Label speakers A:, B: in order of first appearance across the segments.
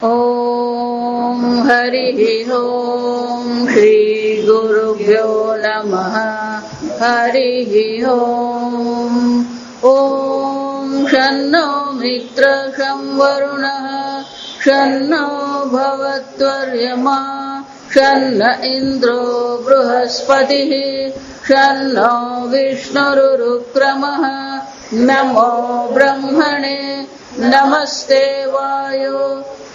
A: ॐ हरिः ॐ श्री गुरुभ्यो नमः। हरिः ॐ शन्नो मित्र शं वरुणः शन्नो भवत्वर्यमा शन्न इन्द्रो बृहस्पतिः शन्नो विष्णुरुक्रमः। नमो ब्रह्मणे नमस्ते वायो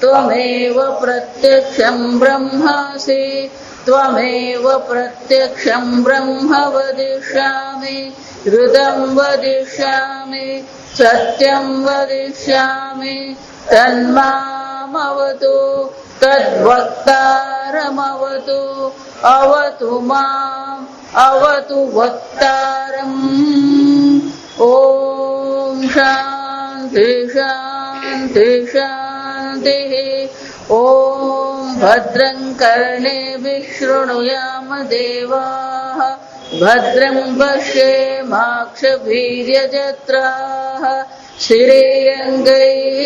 A: त्वमेव प्रत्यक्षं ब्रह्मासि त्वमेव प्रत्यक्षं ब्रह्म वदिष्यामि हृदं वदिष्यामि सत्यं वदिष्यामि तन्मामवतु तद्वक्तारमवतु अवतु माम् अवतु वक्तारम्। ॐ शान्ति शान्ति शान्तिः। ॐ भद्रं कर्णेभिः शृणुयाम देवाः भद्रं पश्येमाक्षभिर्यजत्राः श्रीरङ्गैः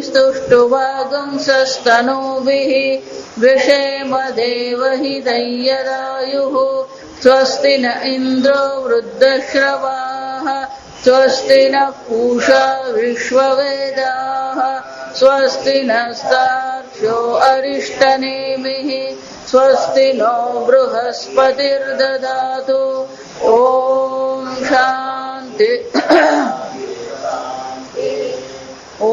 A: स्तुष्टुवागुंसस्तनूभिः विषेम देवहितैर्यदायुः। स्वस्ति न इन्द्रो वृद्धश्रवाः स्वस्ति नः पूषा विश्ववेदाः स्वस्ति नस्तार्क्ष्यो अरिष्टनेमिः स्वस्ति नो बृहस्पतिर्ददातु। ॐ शान्ति ॐ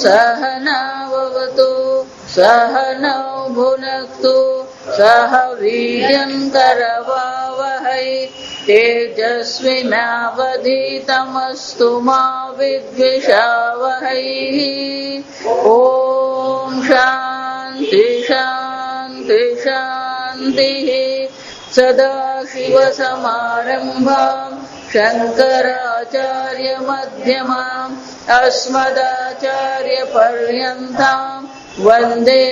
A: सहनाववतु सहनौ भुनक्तु सह वीर्यं करवावहै तेजस्विनावधीतमस्तु मा विद्विषावहै। ॐ शान्ति शान्ति शान्तिः। सदाशिवसमारम्भां शङ्कराचार्यमध्यमाम् अस्मदाचार्यपर्यन्तां वन्दे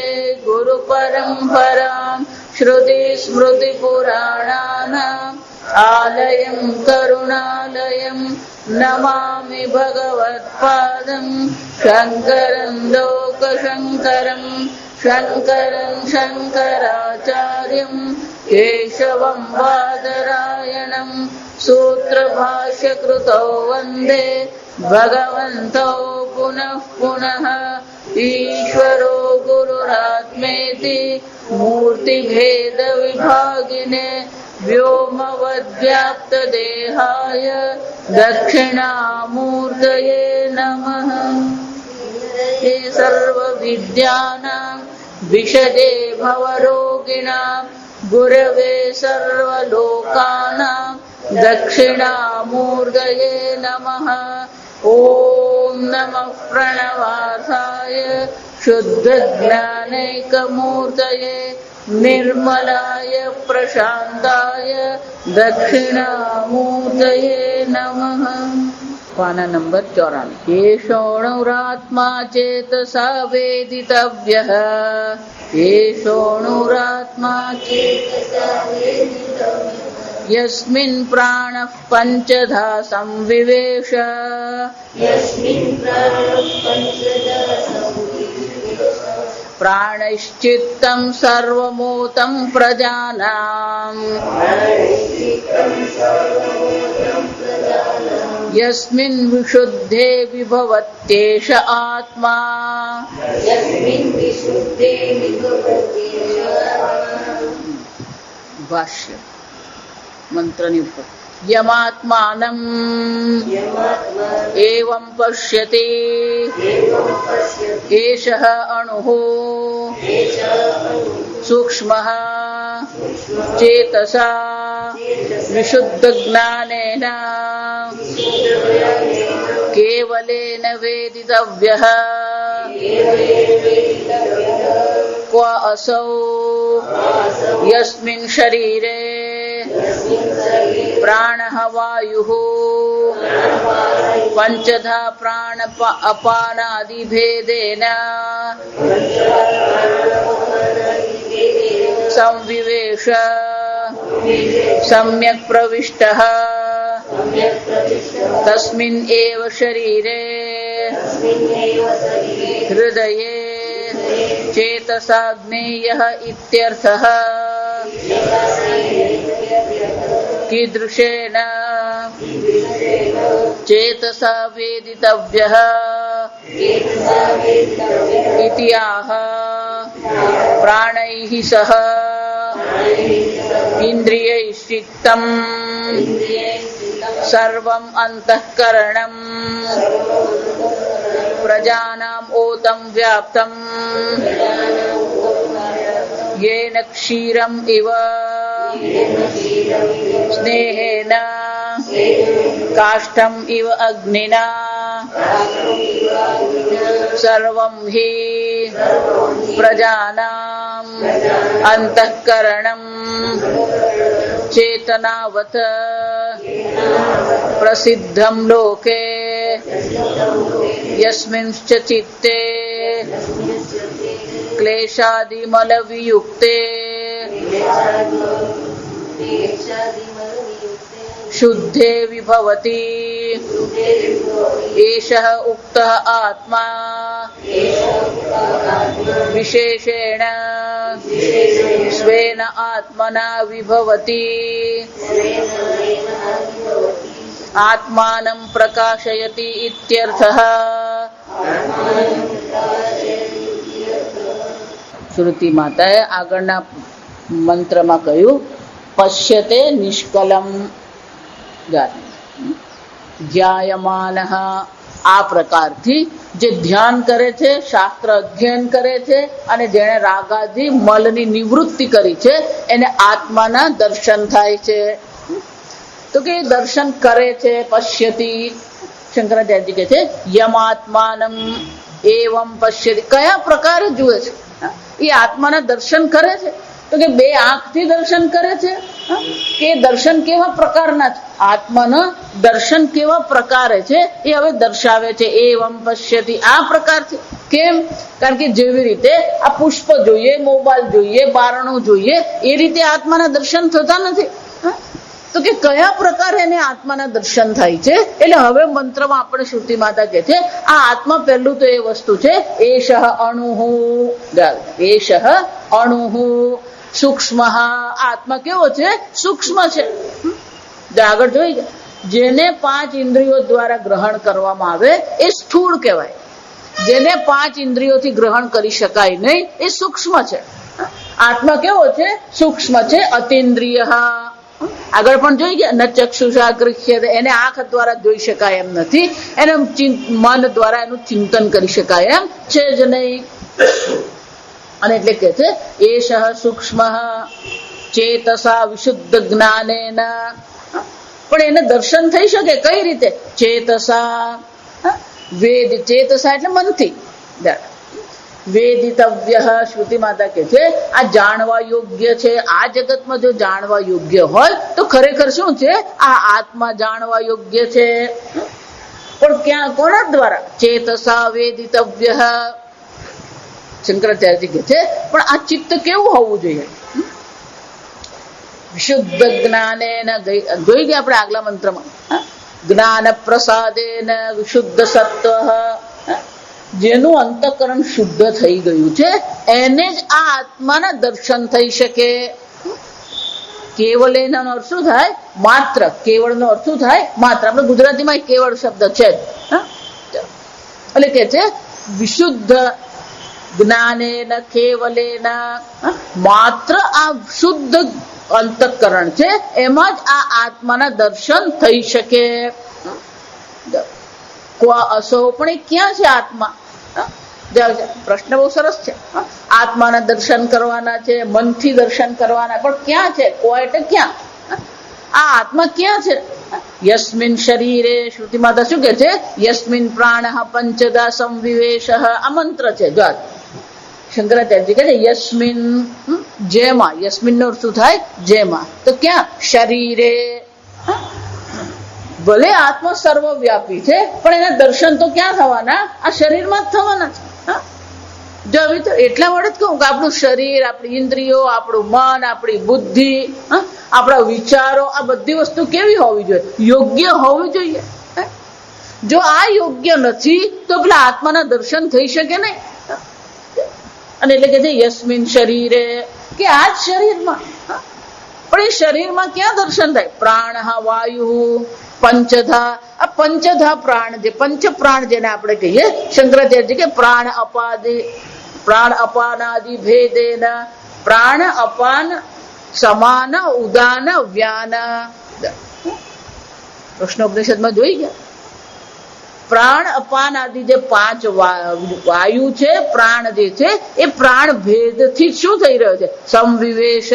A: गुरुपरम्पराम्। श्रुतिस्मृतिपुराणानाम् आलयं करुणालयं नमामि भगवत्पादं शङ्करं लोकशङ्करं शङ्करं शङ्कराचार्यं केशवं बादरायणं सूत्रभाष्यकृतौ वन्दे भगवन्तौ पुनः पुनः। ईश्वरो गुरुरात्मेति मूर्तिभेदविभागिने व्योमवद्व्याप्तदेहाय दक्षिणामूर्तये नमः। हे सर्वविद्यानां विषजे भवरोगिणां गुरवे सर्वलोकानां दक्षिणामूर्तये नमः। ॐ नमः प्रणवार्थाय शुद्धज्ञानैकमूर्तये निर्मलाय प्रशान्ताय दक्षिणामूर्तये नमः। पाना नंबर 94। येषोऽणुरात्मा चेतसा वेदितव्यः येषोऽणुरात्मा चेतसा वेदितव्यः यस्मिन् प्राणः पञ्चधा संविवेश प्राणश्चित्तं सर्वमूतं प्रजानाम् यस्मिन् विशुद्धे विभवत्येष आत्मा। भाष्य मंत्रनि ऊपर यमात्मानम् एवं पश्यति एषः अणुः सूक्ष्मः चेतसा विशुद्धज्ञानेन केवलेन वेदितव्यः। क्व असौ यस्मिन् शरीरे प्राणः वायुः पञ्चधा प्राण अपानादिभेदेन संविवेश सम्यक् प्रविष्टः तस्मिन् एव शरीरे हृदये चेतसा ज्ञेयः इत्यर्थः कीदृशेन चेतसा वेदितव्यः इति आह प्राणैः सह इन्द्रियैश्चित्तं सर्वम् अन्तःकरणं प्रजानाम् ओतं व्याप्तं येन क्षीरम् इव स्नेहेन काष्ठम् इव अग्निना सर्वं हि प्रजानाम् अन्तःकरणं चेतनावत् प्रसिद्धं लोके यस्मिंश्च चित्ते क्लेशादिमलवियुक्ते शुद्धे विभवति एषः उक्तः आत्मा विशेषेण स्वेन आत्मना विभवति आत्मानं प्रकाशयति इत्यर्थः। श्रुति माताए આગળના મંત્રમાં કહ્યું પશ્યતે નિષ્કલમ જ્ઞાયમાનઃ આ પ્રકારથી જે ધ્યાન કરે છે, શાસ્ત્ર અધ્યયન કરે છે અને જેણે રાગાદી મલની નિવૃત્તિ કરી છે એને આત્માના દર્શન થાય છે. તો કે દર્શન કરે છે પશ્યતિ. શંકરાચાર્યજી કહે છે યમાત્માનમ એવમ પશ્યતિ. કયા પ્રકારે જુએ છે એ આત્માના દર્શન કરે છે? તો કે બે આંખથી દર્શન કરે છે કે દર્શન કેવા પ્રકારના છે? આત્માના દર્શન કેવા પ્રકારે છે એ હવે દર્શાવે છે. એવમ પશ્યતિ આ પ્રકારથી. કેમ? કારણ કે જેવી રીતે આ પુષ્પ જોઈએ, મોબાઈલ જોઈએ, બારણું જોઈએ એ રીતે આત્માના દર્શન થતા નથી. તો કે કયા પ્રકારે એને આત્માના દર્શન થાય છે? એટલે હવે મંત્રમાં આપણે શ્રુતિ માતા કહે છે આ આત્મા પહેલું તો એ વસ્તુ છે એષઃ અણુહુ. એષઃ અણુહુ સૂક્ષ્મ. આત્મા કેવો છે? સૂક્ષ્મ છે. આગળ જોઈ જેને 5 ઇન્દ્રિયો દ્વારા ગ્રહણ કરવામાં આવે એ સ્થૂળ કહેવાય. જેને 5 ઇન્દ્રિયોથી ગ્રહણ કરી શકાય નહીં એ સૂક્ષ્મ છે. આત્મા કેવો છે? સૂક્ષ્મ છે. અતિન્દ્રિય. આગળ પણ જોઈ ગયા ન ચક્ષુષા ગૃહ્યતે. એને આંખ દ્વારા જોઈ શકાય એમ નથી, એને મન દ્વારા એનું ચિંતન કરી શકાય એમ છે જ નહીં. અને એટલે કે છે એષઃ સૂક્ષ્મ ચેતસા વિશુદ્ધ જ્ઞાનેન. પણ એને દર્શન થઈ શકે કઈ રીતે? ચેતસા વેદ. ચેતસા એટલે મનથી. વેદિતવ્ય. શ્રુતિ માતા કે છે આ જાણવા યોગ્ય છે. આ જગતમાં જો જાણવા યોગ્ય હોય તો ખરેખર શું છે? આ આત્મા જાણવા યોગ્ય છે. પણ ક્યાં? કોના દ્વારા? ચેતસા વેદિતવ્ય. શંકરાચાર્યજી કે છે પણ આ ચિત્ત કેવું હોવું જોઈએ? વિશુદ્ધ જ્ઞાનેન. જોઈ ગયા આપણે આગલા મંત્રમાં. જ્ઞાન પ્રસાદેન વિશુદ્ધ સત્વ. જેનું અંતઃકરણ શુદ્ધ થઈ ગયું છે એને જ આ આત્માના દર્શન થઈ શકે. કેવલ એનો અર્થ શું થાય? માત્ર. કેવળ નો અર્થ શું થાય? માત્ર. આપણે ગુજરાતીમાં કેવળ શબ્દ છે એટલે કે છે વિશુદ્ધ જ્ઞાનેન કેવલેન. માત્ર આ શુદ્ધ અંતઃકરણ છે એમાં જ આ આત્માના દર્શન થઈ શકે. અસો પણ એ ક્યાં છે આત્મા? પ્રશ્ન બહુ સરસ છે. આત્માના દર્શન કરવાના છે, મનથી દર્શન કરવાના, પણ ક્યાં છે? કોઈ એટલે ક્યાં? આ આત્મા ક્યાં છે? યસ્મિન શરીરે. શ્રુતિ માતા શું કે છે? યસ્મિન પ્રાણ પંચદા સંવિવેશ. આ મંત્ર છે. જો શંકરાચાર્યજી કહે છે યસ્મિન. જેમાં. યસ્મિન નો શું થાય? જેમાં. તો ક્યાં? શરીરે. ભલે આત્મા સર્વવ્યાપી છે પણ એના દર્શન તો ક્યાં થવાના? આ શરીરમાં જ થવાના છે. જો હવે તો એટલા વડે જ કહું કે આપણું શરીર, આપણી ઇન્દ્રિયો, આપણું મન, આપણી બુદ્ધિ, આપણા વિચારો, આ બધી વસ્તુ કેવી હોવી જોઈએ? યોગ્ય હોવી જોઈએ. જો આ યોગ્ય નથી તો પેલા આત્માના દર્શન થઈ શકે નહીં. અને એટલે કે છે યસ્મિન શરીરે, કે આ જ શરીરમાં. પણ એ શરીરમાં ક્યાં દર્શન થાય? પ્રાણ વાયુ પંચધા. આ પંચધા પ્રાણ, જે પંચ પ્રાણ જેને આપણે કહીએ, શંકરાચાર્ય કે પ્રાણ અપાનાદિ ભેદેન, પ્રાણ અપાન સમાન ઉદાન વ્યાન. કૃષ્ણોપનિષદમાં જોઈ ગયા. પ્રાણ અપાન આદિ જે 5 વાયુ છે, પ્રાણ જે છે, એ પ્રાણ ભેદ થી શું થઈ રહ્યો છે? સમવિવેશ.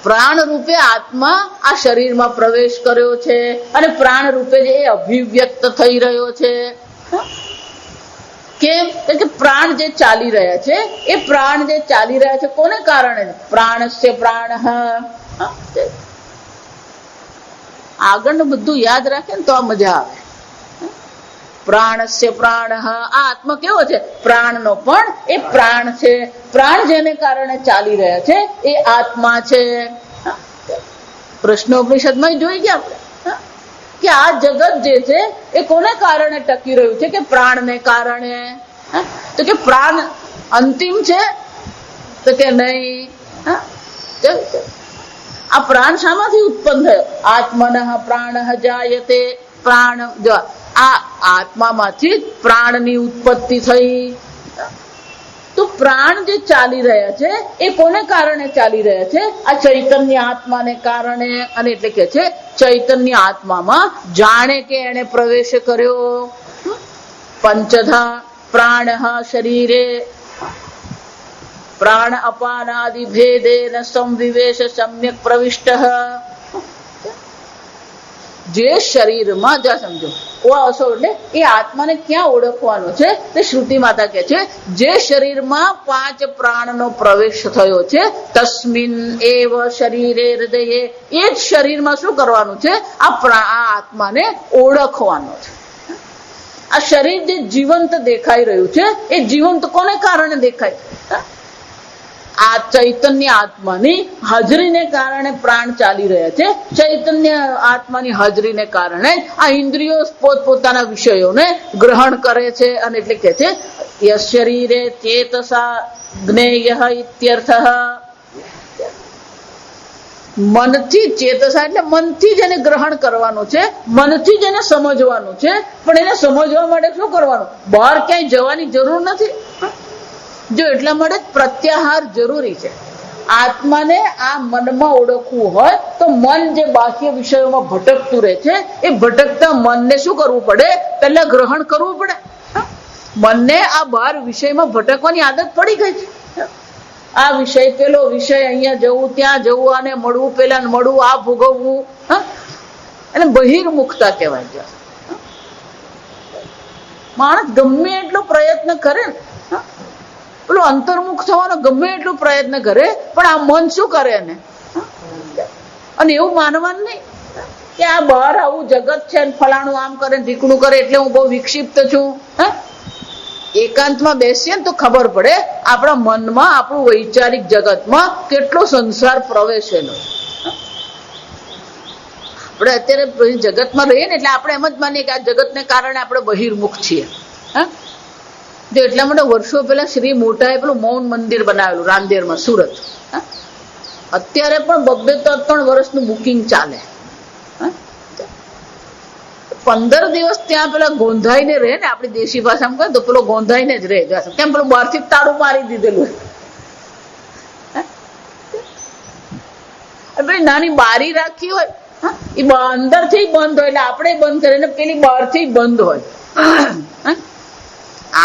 A: પ્રાણ રૂપે આત્મા આ શરીરમાં પ્રવેશ કર્યો છે અને પ્રાણ રૂપે જે અભિવ્યક્ત થઈ રહ્યો છે. કેમ? કે પ્રાણ જે ચાલી રહ્યા છે, એ પ્રાણ જે ચાલી રહ્યા છે કોને કારણે? પ્રાણસ્ય પ્રાણ. આગળનું બધું યાદ રાખે ને તો આ મજા આવે. પ્રાણસ્ય પ્રાણ. આ આત્મા કેવો છે? પ્રાણનો પણ એ પ્રાણ છે. પ્રાણ જેને કારણે ચાલી રહ્યા છે એ આત્મા છે. પ્રશ્નોપનિષદમાં જોઈ ગયા આપણે કે આ જગત જે છે એ કોને કારણે ટકી રહ્યું છે? કે પ્રાણને કારણે. તો કે પ્રાણ અંતિમ છે? તો કે નહીં. આ પ્રાણ શામાંથી ઉત્પન્ન થયો? આત્મનઃ પ્રાણ જાયતે. પ્રાણ, જો આ આત્મામાંથી પ્રાણની ઉત્પત્તિ થઈ. તો પ્રાણ જે ચાલી રહ્યા છે એ કોને કારણે ચાલી રહ્યા છે? આ ચૈતન્ય આત્માને કારણે. અને એટલે કે છે ચૈતન્ય આત્મામાં જાણે કે એને પ્રવેશ કર્યો. પંચધા પ્રાણ શરીરે પ્રાણ અપાનાદિ ભેદેન સંવિવેશ સમ્યક પ્રવિષ્ટ. જે શરીરમાં, જા સમજો એટલે એ આત્માને ક્યાં ઓળખવાનો છે? તે શ્રુતિ માતા કે છે જે શરીરમાં 5 પ્રાણનો પ્રવેશ થયો છે, તસ્મિન એવ શરીરે હૃદયે, એ જ શરીરમાં શું કરવાનું છે? આ આત્માને ઓળખવાનો છે. આ શરીર જે જીવંત દેખાઈ રહ્યું છે એ જીવંત કોને કારણે દેખાય? આ ચૈતન્ય આત્માની હાજરીને કારણે પ્રાણ ચાલી રહ્યા છે. ચૈતન્ય આત્માની હાજરીને કારણે આ ઇન્દ્રિયો પોતપોતાના વિષયોને ગ્રહણ કરે છે. અને એટલે કે છે યસ શરીરે ચેતસા જ્ઞેય ઇત્યર્થ. મનથી, ચેતસા એટલે મનથી જ એને ગ્રહણ કરવાનું છે, મનથી જ એને સમજવાનું છે. પણ એને સમજવા માટે શું કરવાનું? બહાર ક્યાંય જવાની જરૂર નથી. જો એટલા માટે પ્રત્યાહાર જરૂરી છે. આત્માને આ મનમાં ઓળખવું હોય તો મન જે બાહ્ય વિષયોમાં ભટકતું રહે છે, એ ભટકતા મનને શું કરવું પડે? પહેલા ગ્રહણ કરવું પડે. મનને આ બહાર વિષયમાં ભટકવાની આદત પડી ગઈ છે. આ વિષય, પેલો વિષય, અહીંયા જવું, ત્યાં જવું, આને મળવું, પેલા મળવું, આ ભોગવવું, એને બહિર્મુખતા કહેવાય છે. માણસ ગમે એટલો પ્રયત્ન કરે ને, પેલો અંતર્મુખ થવાનો ગમે એટલું પ્રયત્ન કરે, પણ આ મન શું કરે એને? અને એવું માનવાનું નહીં કે આ બહાર આવું જગત છે ને ફલાણું આમ કરે, ઢીકણું કરે એટલે હું બહુ વિક્ષિપ્ત છું. એકાંતમાં બેસીએ ને તો ખબર પડે આપણા મનમાં, આપણું વૈચારિક જગતમાં કેટલો સંસાર પ્રવેશેલો. આપણે અત્યારે જગતમાં રહીએ ને એટલે આપણે એમ જ માનીએ કે આ જગતને કારણે આપણે બહિર્મુખ છીએ. જો એટલા માટે વર્ષો પહેલા શ્રી મોટાએ પેલું મૌન મંદિર બનાવેલું રાંદેરમાં, સુરત. અત્યારે પણ 2-3 વર્ષનું બુકિંગ ચાલે. 15 દિવસ ત્યાં પેલા ગોંધાઈને રહે ને, આપણી દેશી ભાષામાં કહે તો પેલો ગોંધાઈને જ રહે. કેમ? પેલું બહારથી તાળું મારી દીધેલું. નાની બારી રાખી હોય, એ અંદરથી બંધ હોય એટલે આપણે બંધ કરીને પેલી બહારથી બંધ હોય.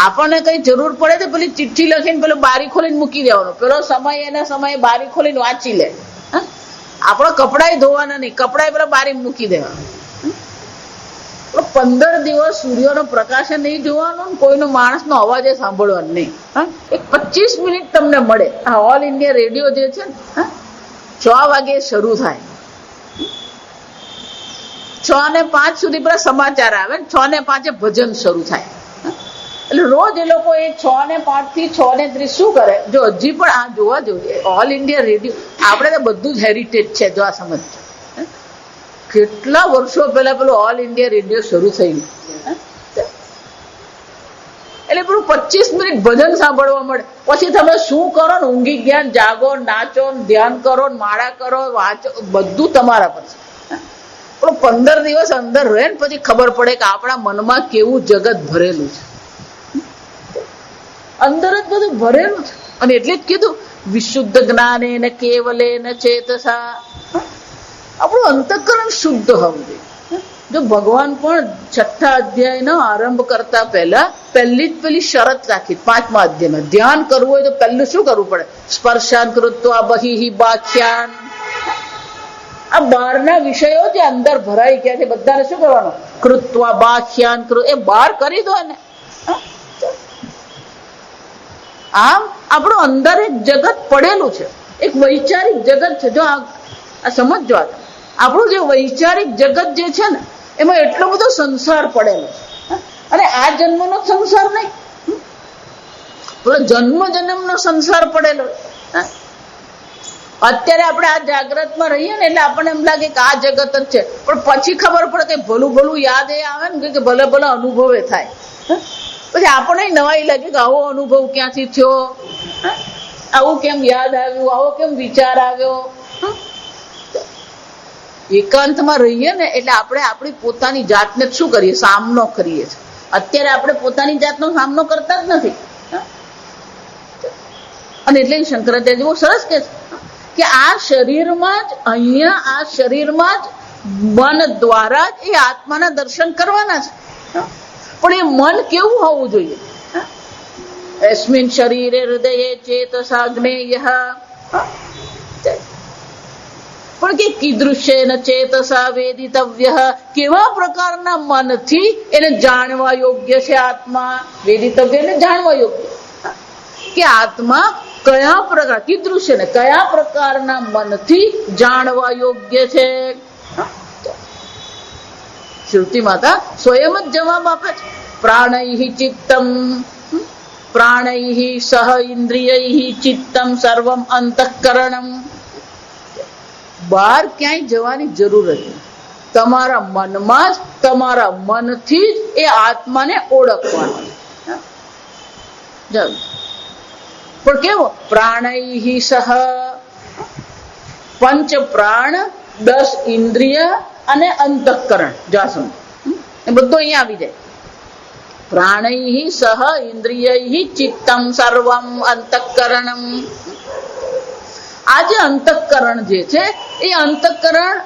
A: આપણને કઈ જરૂર પડે તો પેલી ચિઠ્ઠી લખીને પેલો બારી ખોલીને મૂકી દેવાનો. પેલો સમય એના સમયે બારી ખોલીને વાંચી લે. આપણા કપડાય ધોવાના નહીં, કપડાય પેલા બારી મૂકી દેવાના. 15 દિવસ સૂર્યનો પ્રકાશ નહીં જોવાનો, કોઈનો માણસનો અવાજ સાંભળવાનો નહીં. એક 25 મિનિટ તમને મળે. આ ઓલ ઇન્ડિયા રેડિયો જે છે ને, 6 વાગે શરૂ થાય, 6 ને 5 સુધી પેલા સમાચાર આવે, 6 ને 5 ભજન શરૂ થાય. એટલે રોજ એ લોકો એ 6 ને 5 થી 6 ને 30 શું કરે? જો હજી પણ આ જોવા જોઈએ, ઓલ ઇન્ડિયા રેડિયો, આપણે તો બધું જ હેરિટેજ છે. જો આ સમજ, કેટલા વર્ષો પહેલા પેલું ઓલ ઇન્ડિયા રેડિયો શરૂ થયું. એટલે પેલું 25 મિનિટ ભજન સાંભળવા મળે, પછી તમે શું કરો ને ઊંઘી ગયા, જાગો, નાચો, ધ્યાન કરો, માળા કરો, વાંચો, બધું તમારા પર છે. પણ 15 દિવસ અંદર રહે ને પછી ખબર પડે કે આપણા મનમાં કેવું જગત ભરેલું છે, અંદર જ બધું ભરેલું છે. અને એટલે જ કીધું વિશુદ્ધ જ્ઞાને ને કેવલે ને ચેતસા, આપણું અંતઃકરણ શુદ્ધ હોવું જોઈએ. જો ભગવાન પણ 6થા અધ્યાયનો આરંભ કરતા પહેલા પહેલી જ પેલી શરત રાખી 5મા અધ્યાયમાં, ધ્યાન કરવું હોય તો પહેલું શું કરવું પડે? સ્પર્શાન કૃત્વા બહિ બાહ્યાન. આ બહારના વિષયો જે અંદર ભરાઈ ગયા છે બધાને શું કરવાનું? કૃત્વા બાહ્યાન એ બહાર કરી દો ને. આમ આપણું અંદર એક જગત પડેલું છે, એક વૈચારિક જગત છે. જો આ સમજો, આપણું જે વૈચારિક જગત જે છે ને એમાં એટલો બધો સંસાર પડેલો છે. અને આ જન્મનો સંસાર નહીં, જન્મ જન્મનો સંસાર પડેલો. અત્યારે આપણે આ જાગ્રતમાં રહીએ ને એટલે આપણને એમ લાગે કે આ જગત જ છે, પણ પછી ખબર પડે કે ભલું ભલું યાદ એ આવે ને કે ભલે ભલે અનુભવે થાય. પછી આપણને નવાઈ લાગે કે આવો અનુભવ ક્યાંથી થયો, આવું કેમ યાદ આવ્યું, આવો કેમ વિચાર આવ્યો. એકાંતમાં રહીએ ને એટલે આપણે આપણી પોતાની જાતને શું કરીએ? સામનો કરીએ છીએ. અત્યારે આપણે પોતાની જાતનો સામનો કરતા જ નથી. અને એટલે શંકરાચાર્ય બહુ સરસ કે આ શરીરમાં જ, અહીંયા આ શરીરમાં જ મન દ્વારા જ એ આત્માના દર્શન કરવાના છે. પણ એ મન કેવું હોવું જોઈએ? અસ્મિન શરીરે હૃદયે ચેતસા જ્ઞેયઃ. પણ કે કીદૃશ્યેન ચેતસા વેદિતવ્યઃ, કેવા પ્રકારના મનથી એને જાણવા યોગ્ય છે આત્મા? વેદિતવ્ય એટલે જાણવા યોગ્ય. કે આત્મા કયા પ્રકાર, કીદૃશ્ય ને કયા પ્રકારના મનથી જાણવા યોગ્ય છે? શ્રુતિ માતા સ્વયં જ જવાબ આપે છે. પ્રાણૈઃ ચિત્તમ, પ્રાણૈઃ સહ ઇન્દ્રિયૈઃ ચિત્તમ સર્વમ અંતઃકરણમ. બહાર ક્યાંય જવાની જરૂર નથી, તમારા મનમાં જ, તમારા મનથી જ એ આત્માને ઓળખવાનો છે. પણ કેવો? પ્રાણૈઃ સહ, 5 પ્રાણ, 10 ઇન્દ્રિય અને અંતઃકરણ. જાસમ એ બધું અહીંયા આવી જાય. પ્રાણૈઃ સહ ઇન્દ્રિયૈઃ ચિત્તમ સર્વમ અંતઃકરણમ. આ જે અંતઃકરણ જે છે એ અંતઃકરણ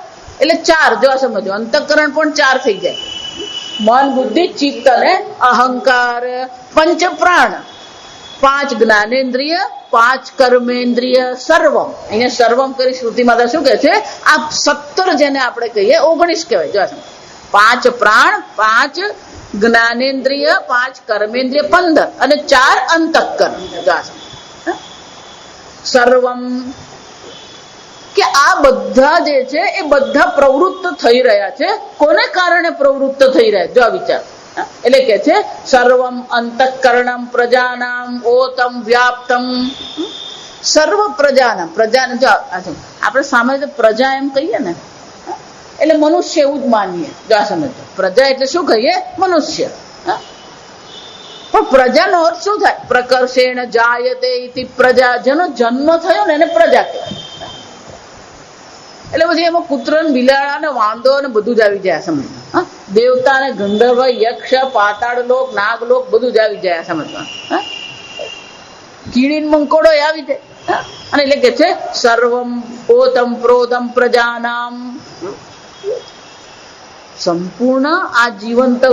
A: એટલે 4, જો સમજો, અંતઃકરણ પણ 4 થઈ જાય. મન, બુદ્ધિ, ચિત્ત અને અહંકાર. 5 પ્રાણ, 5 જ્ઞાનેન્દ્રિય, 5 કર્મેન્દ્રિય, સર્વમ. અહીંયા સર્વમ કરી શ્રુતિ માતા શું કહે છે? આ 17 જેને આપણે કહીએ 19 કહેવાય. જો 5 પ્રાણ, 5 જ્ઞાનેન્દ્રિય, 5 કર્મેન્દ્રિય, 15 અને 4 અંતઃકરણ. જો સર્વમ કે આ બધા જે છે એ બધા પ્રવૃત્ત થઈ રહ્યા છે. કોને કારણે પ્રવૃત્ત થઈ રહ્યા? જો વિચાર. એટલે કે છે સર્વમ અંતઃકરણમ પ્રજાનામ ઓતમ વ્યાપ્તમ. સર્વ પ્રજાનામ, પ્રજાને જો આપણે સામાન્ય પ્રજા એમ કહીએ ને એટલે મનુષ્ય એવું જ માનીએ. જો આ સમજો, પ્રજા એટલે શું કહીએ? મનુષ્ય. પણ પ્રજાનો અર્થ શું થાય? પ્રકર્ષેણ જાયતે ઇતિ પ્રજા. જેનો જન્મ થયો ને એને પ્રજા કહેવાય. એટલે પછી એમાં કૂતરો ને બિલાડા ને વાંદો ને બધું જ આવી જાય. સમજવા. દેવતા ને ગંધર્વ, યક્ષ, પાતાળ લોક, નાગ લોક બધું જ આવી જાય. સમજવા. કીડી મંકોડો આવી જાય. અને એટલે કે છે સર્વમ ઓતમ પ્રોતમ પ્રજાનામ. સંપૂર્ણ આ જીવંત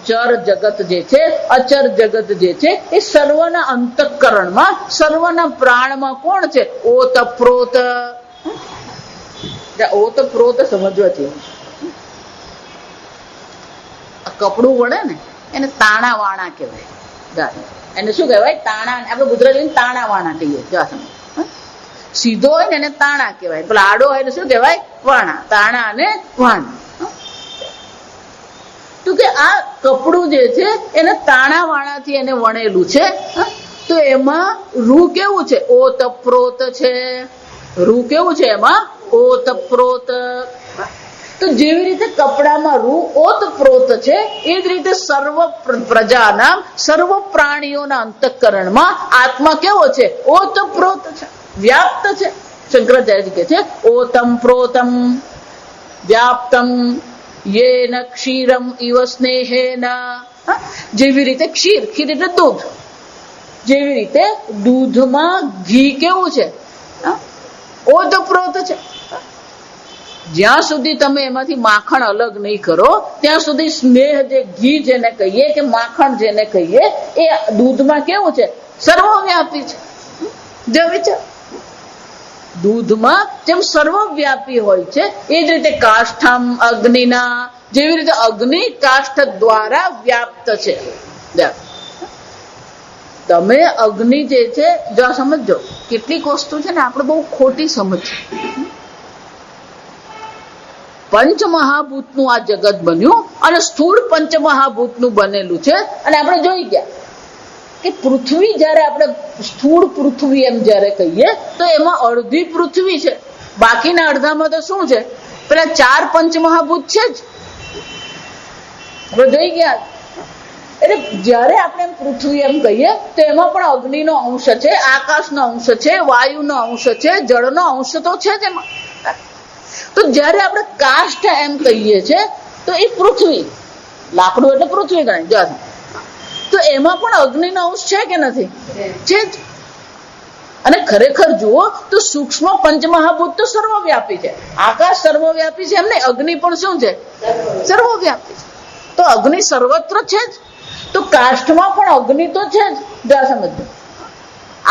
A: ચર જગત જે છે, અચર જગત જે છે એ સર્વના અંતઃકરણમાં, સર્વના પ્રાણમાં કોણ છે? ઓત પ્રોત. ઓત પ્રોત સમજવા છે. કપડું વળે ને એને તાણા વાણા કહેવાય. એને શું કહેવાય? તાણા. આપણે ગુજરાતી તાણા વાણા કહીએ. સીધો હોય ને એને તાણા કહેવાય, પેલા આડો હોય ને શું કહેવાય? વાણા. તાણા અને વાણા. તો કે આ કપડું જે છે એને તાણા વાણાથી એને વણેલું છે. તો એમાં રૂ કેવું છે? ઓતપ્રોત છે. રૂ કેવું છે એમાં? ઓતપ્રોત. તો તો જેવી રીતે કપડામાં રૂ ઓતપ્રોત છે, એ જ રીતે સર્વ પ્રજાના, સર્વ પ્રાણીઓના અંતઃકરણમાં આત્મા કેવો છે? ઓતપ્રોત છે, વ્યાપ્ત છે. શંકરાચાર્ય કહે છે ઓતમ પ્રોતમ વ્યાપ્તમ યેન ક્ષીરમ ઇવ સ્નેહેન. જેવી રીતે ક્ષીર એટલે દૂધ, જેવી રીતે દૂધમાં ઘી કેવું છે? ઓતપ્રોત છે. જ્યાં સુધી તમે એમાંથી માખણ અલગ નહીં કરો ત્યાં સુધી સ્નેહ, જે ઘી જેને કહીએ કે માખણ જેને કહીએ, એ દૂધમાં કેવું છે? સર્વવ્યાપી છે. જો વિચાર, દૂધમાં જેમ સર્વવ્યાપી હોય છે એ જ રીતે કાષ્ઠામ અગ્નિના, જેવી રીતે અગ્નિ કાષ્ઠ દ્વારા વ્યાપ્ત છે. તમે અગ્નિ જે છે, જો સમજો, કેટલીક વસ્તુ છે ને આપણે બહુ ખોટી સમજ. પંચમહાભૂતનું આ જગત બન્યું અને સ્થૂળ પંચમહાભૂતનું બનેલું છે. અને આપણે જોઈ ગયા કે પૃથ્વી, જયારે આપણે સ્થૂળ પૃથ્વી એમ જયારે કહીએ તો એમાં અડધી પૃથ્વી છે, બાકીના અડધામાં તો શું છે? પેલા 4 પંચમહાભૂત છે જ. આપણે જોઈ ગયા. એટલે જયારે આપણે પૃથ્વી એમ કહીએ તો એમાં પણ અગ્નિનો અંશ છે, આકાશનો અંશ છે, વાયુનો અંશ છે, જળનો અંશ તો છે જ એમાં. તો જયારે આપણે કાષ્ઠ એમ કહીએ છીએ તો એ પૃથ્વી, લાકડું એટલે પૃથ્વી ગણાય. તો એમાં પણ અગ્નિનો અંશ છે કે નથી? છે જ. અને ખરેખર જુઓ તો સૂક્ષ્મ પંચમહાભૂત તો સર્વવ્યાપી છે. આકાશ સર્વવ્યાપી છે એમ નહીં, અગ્નિ પણ શું છે? સર્વવ્યાપી છે. તો અગ્નિ સર્વત્ર છે જ. તો કાષ્ઠમાં પણ અગ્નિ તો છે જ. જા સમજો,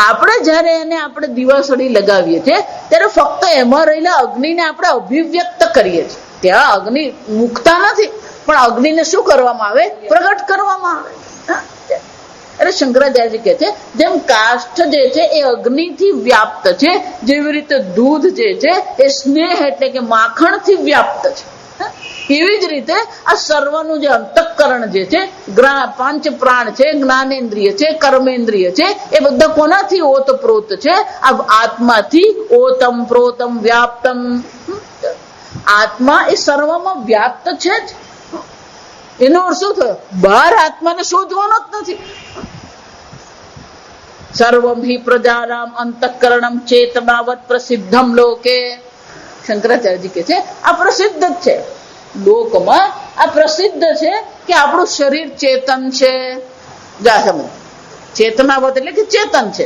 A: આપણે જયારે એને આપણે દિવાસળી લગાવીએ છીએ ત્યારે ફક્ત એમાં રહેલા અગ્નિને આપણે અભિવ્યક્ત કરીએ છીએ. ત્યાં અગ્નિ મુકતા નથી, પણ અગ્નિને શું કરવામાં આવે? પ્રગટ કરવામાં આવે. એટલે શંકરાચાર્ય કહે છે જેમ કાષ્ઠ જે છે એ અગ્નિથી વ્યાપ્ત છે, જેવી રીતે દૂધ જે છે એ સ્નેહ એટલે કે માખણથી વ્યાપ્ત છે, એવી જ રીતે આ સર્વનું જે અંતઃકરણ જે છે, પાંચ પ્રાણ છે, જ્ઞાનેન્દ્રિય છે, કર્મેન્દ્રિય છે, એ બધા કોનાથી ઓતપ્રોત છે? આ આત્માથી. ઓતમ પ્રોતમ વ્યાપ્તમ. આત્મા એ સર્વમાં વ્યાપ્ત છે જ. એનો અર્થ શું થયો? બહાર આત્માને શોધવાનો જ નથી. સર્વમ હિ પ્રજાનામ અંતઃકરણમ ચેતનાવત પ્રસિદ્ધમ લોકે. શંકરાચાર્યજી કહે છે આ પ્રસિદ્ધ જ છે લોકમાં. આ પ્રસિદ્ધ છે કે આપણું શરીર ચેતન છે. જા સમજ, ચેતનાવત એટલે કે ચેતન છે.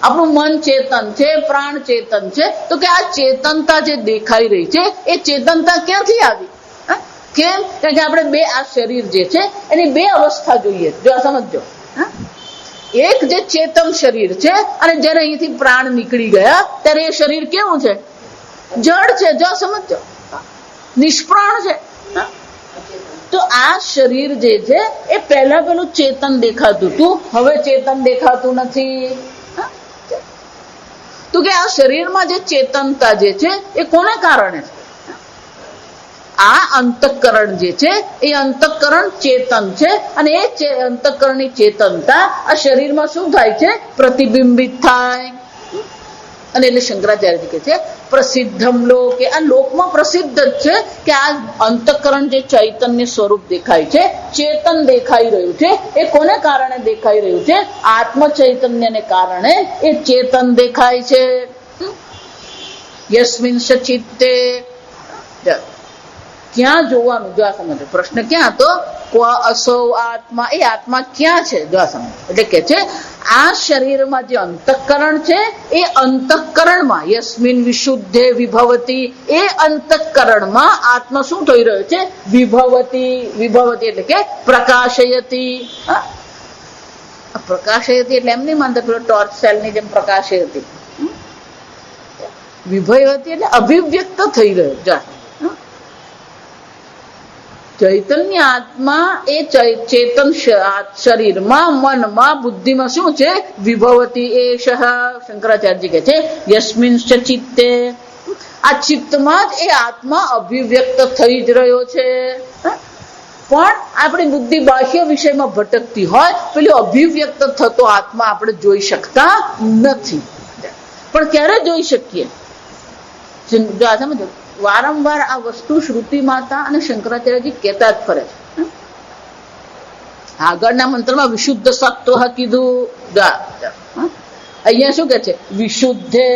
A: આપણું મન ચેતન છે, પ્રાણ ચેતન છે. તો કે આ ચેતનતા જે દેખાઈ રહી છે એ ચેતનતા ક્યાંથી આવી? કેમ? કારણ કે આપણે આ શરીર જે છે એની 2 અવસ્થા જોઈએ. જો સમજો, એક જે ચેતન શરીર છે અને જયારે અહીંથી પ્રાણ નીકળી ગયા ત્યારે એ શરીર કેવું છે? જડ છે. જો સમજો, નિષ્પ્રાણ છે. તો આ શરીર જે છે એ પહેલા પેલું ચેતન દેખાતું હતું, હવે ચેતન દેખાતું નથી. તો કે આ શરીરમાં જે ચેતનતા જે છે એ કોને કારણે છે? આ અંતઃકરણ જે છે એ અંતઃકરણ ચેતન છે. અને એ અંતઃકરણની ચેતનતા આ શરીરમાં શું થાય છે? પ્રતિબિંબિત થાય. અને એટલે શંકરાચાર્ય કહે છે પ્રસિદ્ધમ લોકે. આ લોકમાં પ્રસિદ્ધ જ છે કે આ અંતઃકરણ જે ચૈતન્ય સ્વરૂપ દેખાય છે, ચેતન દેખાઈ રહ્યું છે, એ કોને કારણે દેખાઈ રહ્યું છે? આત્મ ચૈતન્યને કારણે એ ચેતન દેખાય છે. યસ્મિન સચિત્તે. ક્યાં જોવાનું? જો આ સમજો, પ્રશ્ન ક્યાં હતો? અસૌ આત્મા. એ આત્મા ક્યાં છે? જો આ સમજો. એટલે કે છે આ શરીરમાં જે અંતઃકરણ છે એ અંતઃકરણમાં યસ્મિન વિશુદ્ધે વિભવતી. એ અંતઃકરણમાં આત્મા શું થઈ રહ્યો છે? વિભવતી. વિભવતી એટલે કે પ્રકાશયતી. પ્રકાશયતી એટલે એમ નહીં માનતા પેલો ટોર્ચ સેલ ની જેમ પ્રકાશયતી. વિભવતી એટલે અભિવ્યક્ત થઈ રહ્યો. જા ચૈતન્ય આત્મા એ ચેતન શરીરમાં, મનમાં, બુદ્ધિમાં શું છે? વિભવતી એષ. શંકરાચાર્ય કહે છે યસ્મિન ચિત્તે. આ ચિત્તમાં જ એ આત્મા અભિવ્યક્ત થઈ જ રહ્યો છે. પણ આપણી બુદ્ધિ બાહ્ય વિષયમાં ભટકતી હોય, પેલું અભિવ્યક્ત થતો આત્મા આપણે જોઈ શકતા નથી. પણ ક્યારે જોઈ શકીએ? સમજો, વારંવાર આ વસ્તુ શ્રુતિ માતા અને શંકરાચાર્યજી કહેતા જ ફરે છે. આગળના મંત્રમાં વિશુદ્ધ સત્વ કીધું, અહીંયા શું કે છે? વિશુદ્ધે.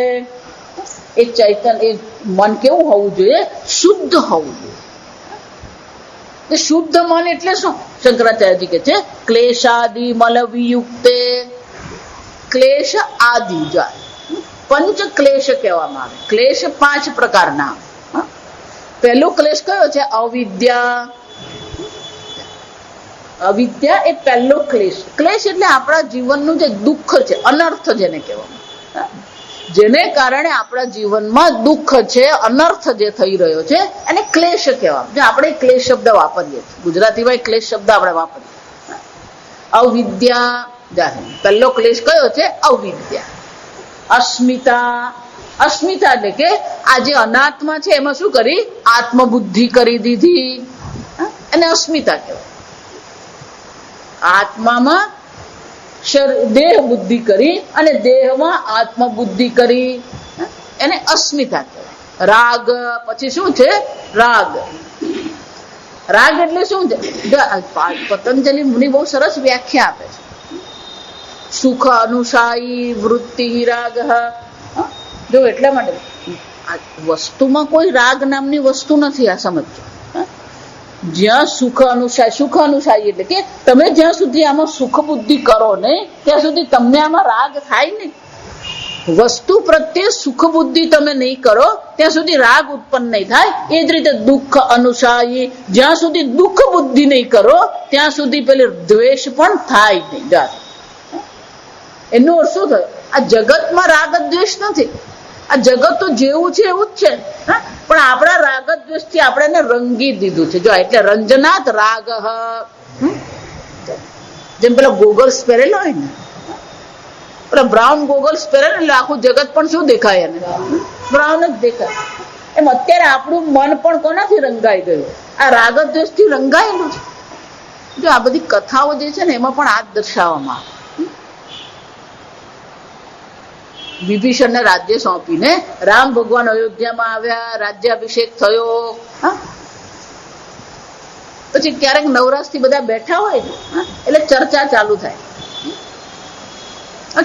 A: એ ચૈતન્ય, એ મન કેવું હોવું જોઈએ? શુદ્ધ હોવું જોઈએ. શુદ્ધ મન એટલે શું? શંકરાચાર્યજી કે છે ક્લેશાદિ મલ વિયુક્તે. ક્લેશ આદિ જાય પંચ ક્લેશ કહેવામાં આવે. ક્લેશ 5 પ્રકારના. પહેલો ક્લેશ કયો છે? અવિદ્યા. અવિદ્યા એ પહેલો ક્લેશ. ક્લેશ એટલે આપણા જીવનનું જે દુઃખ છે, અનર્થ જેને કહેવામાં, જેને કારણે આપણા જીવનમાં દુઃખ છે, અનર્થ જે થઈ રહ્યો છે એને ક્લેશ કહેવામાં. જે આપણે ક્લેશ શબ્દ વાપરીએ છીએ, ગુજરાતીમાં ક્લેશ શબ્દ આપણે વાપરીએ. અવિદ્યા જાહેર પહેલો ક્લેશ કયો છે? અવિદ્યા. અસ્મિતા. અસ્મિતા એટલે કે આ જે અનાત્મા છે એમાં શું કરી? આત્મબુદ્ધિ કરી દીધી, એને અસ્મિતા કહેવાય. આત્મામાં દેહ બુદ્ધિ કરી અને દેહમાં આત્મબુદ્ધિ કરી, એને અસ્મિતા કહેવાય. રાગ. પછી શું છે? રાગ. રાગ એટલે શું છે? પતંજલિ મુનિ બહુ સરસ વ્યાખ્યા આપે છે. સુખ અનુસાયી વૃત્તિ રાગ. જો એટલા માટે વસ્તુમાં કોઈ રાગ નામની વસ્તુ નથી, આ સમજો. જ્યાં સુખ અનુસાય, સુખ અનુસાયી એટલે કે તમે જ્યાં સુધી આમાં સુખ બુદ્ધિ કરો ને ત્યાં સુધી તમને આમાં રાગ થાય નહીં. વસ્તુ પ્રત્યે સુખ બુદ્ધિ તમે નહીં કરો ત્યાં સુધી રાગ ઉત્પન્ન નહીં થાય. એ જ રીતે દુઃખ અનુસાયી, જ્યાં સુધી દુઃખ બુદ્ધિ નહીં કરો ત્યાં સુધી પેલે દ્વેષ પણ થાય નહીં. એનો અર્થ શું થયો? આ જગતમાં રાગ દ્વેષ નથી. આ જગત તો જેવું છે એવું જ છે, પણ આપણા રાગ દ્વેષ થી આપણે એને રંગી દીધું છે. જો એટલે રંજનાત રાગ. જેમ પેલા ગોગલ્સ પહેરેલો હોય ને, પેલા બ્રાઉન ગોગલ્સ પહેરે ને એટલે આખું જગત પણ શું દેખાય? એને બ્રાઉન જ દેખાય. એમ અત્યારે આપણું મન પણ કોનાથી રંગાઈ ગયું? આ રાગ દ્વેષ થી રંગાયેલું છે. જો આ બધી કથાઓ જે છે ને એમાં પણ આ જ દર્શાવવામાં આવે. વિભીષણને રાજ્ય સોંપીને રામ ભગવાન અયોધ્યામાં આવ્યા, રાજ્યાભિષેક થયો. પછી ક્યારેક નવરાશથી બધા બેઠા હોય એટલે ચર્ચા ચાલુ થાય.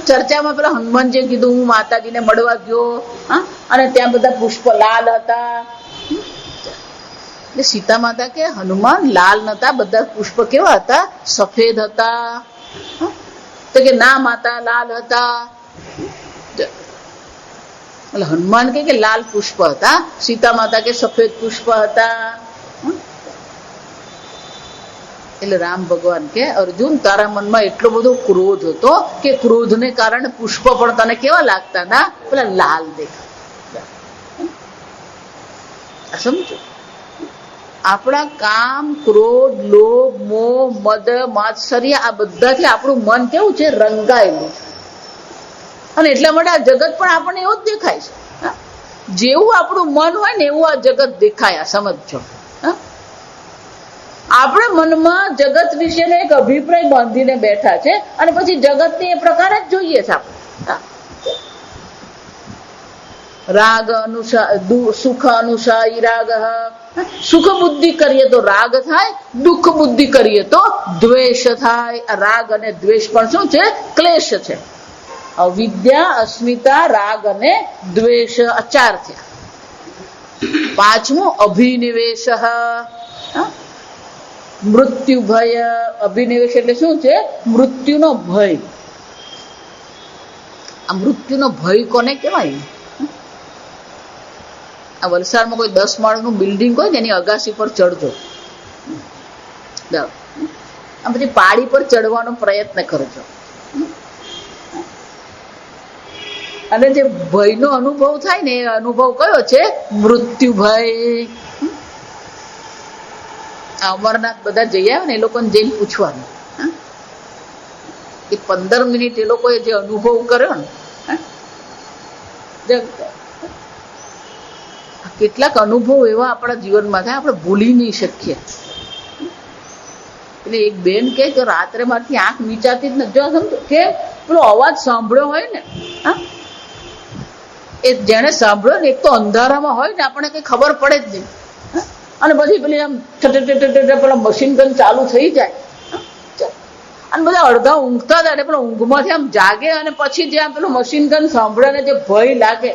A: ચર્ચામાં પેલા હનુમાનજી કીધું હું માતાજીને મળવા ગયો, અને ત્યાં બધા પુષ્પ લાલ હતા. એટલે સીતા માતા કે હનુમાન લાલ નતા, બધા પુષ્પ કેવા હતા? સફેદ હતા. તો કે ના માતા, લાલ હતા. એટલે હનુમાન કે લાલ પુષ્પ હતા, સીતા માતા કે સફેદ પુષ્પ હતા. એટલે રામ ભગવાન કે અર્જુન તારા મનમાં એટલો બધો ક્રોધ હતો કે ક્રોધને કારણે પુષ્પ પણ તને કેવા લાગતા હતા? પેલા લાલ દેખાય. સમજો, આપણા કામ, ક્રોધ, લોભ, મોહ, મદ, માત્સર્ય આ બધાથી આપણું મન કેવું છે? રંગાયેલું. અને એટલા માટે આ જગત પણ આપણને એવું જ દેખાય છે. જેવું આપણું મન હોય ને એવું આ જગત દેખાય. સમજો, આપણે મનમાં જગત વિશેનો એક અભિપ્રાય બાંધીને બેઠા છે અને પછી જગતને એ પ્રકારે જ જોઈએ છે આપણે. રાગ અનુસાર, સુખ અનુસાયી રાગ. સુખ બુદ્ધિ કરીએ તો રાગ થાય, દુઃખ બુદ્ધિ કરીએ તો દ્વેષ થાય. આ રાગ અને દ્વેષ પણ શું છે? ક્લેશ છે. અવિદ્યા, અસ્મિતા, રાગ અને દ્વેષ, 4 થયા. 5મું અભિનિવેશ. મૃત્યુ ભય. અભિનિવેશ એટલે શું છે? મૃત્યુનો ભય. આ મૃત્યુનો ભય કોને કહેવાય? આ વલસાડમાં કોઈ 10 માળનું બિલ્ડિંગ હોય ને એની અગાસી પર ચડજો, આ બધી પાડી પર ચડવાનો પ્રયત્ન કરજો, અને જે ભયનો અનુભવ થાય ને એ અનુભવ કયો છે? મૃત્યુ ભય. અમરનાથ બધા જઈ આવે ને એ લોકોને જઈને પૂછવાનું, એ 15 મિનિટ એ લોકોએ જે અનુભવ કર્યો ને, કેટલાક અનુભવ એવા આપણા જીવનમાં થાય આપણે ભૂલી નહીં શકીએ. એટલે એક બેન કે રાત્રે મારથી આંખ મીચાતી જ નથી. જો સમજો કે પેલો અવાજ સાંભળ્યો હોય ને, એ જેને સાંભળ્યો ને એક તો અંધારામાં હોય ને આપણને કઈ ખબર પડે જ નહીં, અને પછી પેલી આમ પેલા મશીન ગન ચાલુ થઈ જાય અને બધા અડધા ઊંઘતા હતા એટલે પેલા ઊંઘમાંથી આમ જાગે અને પછી જે પેલું મશીન ગન સાંભળે ને જે ભય લાગે,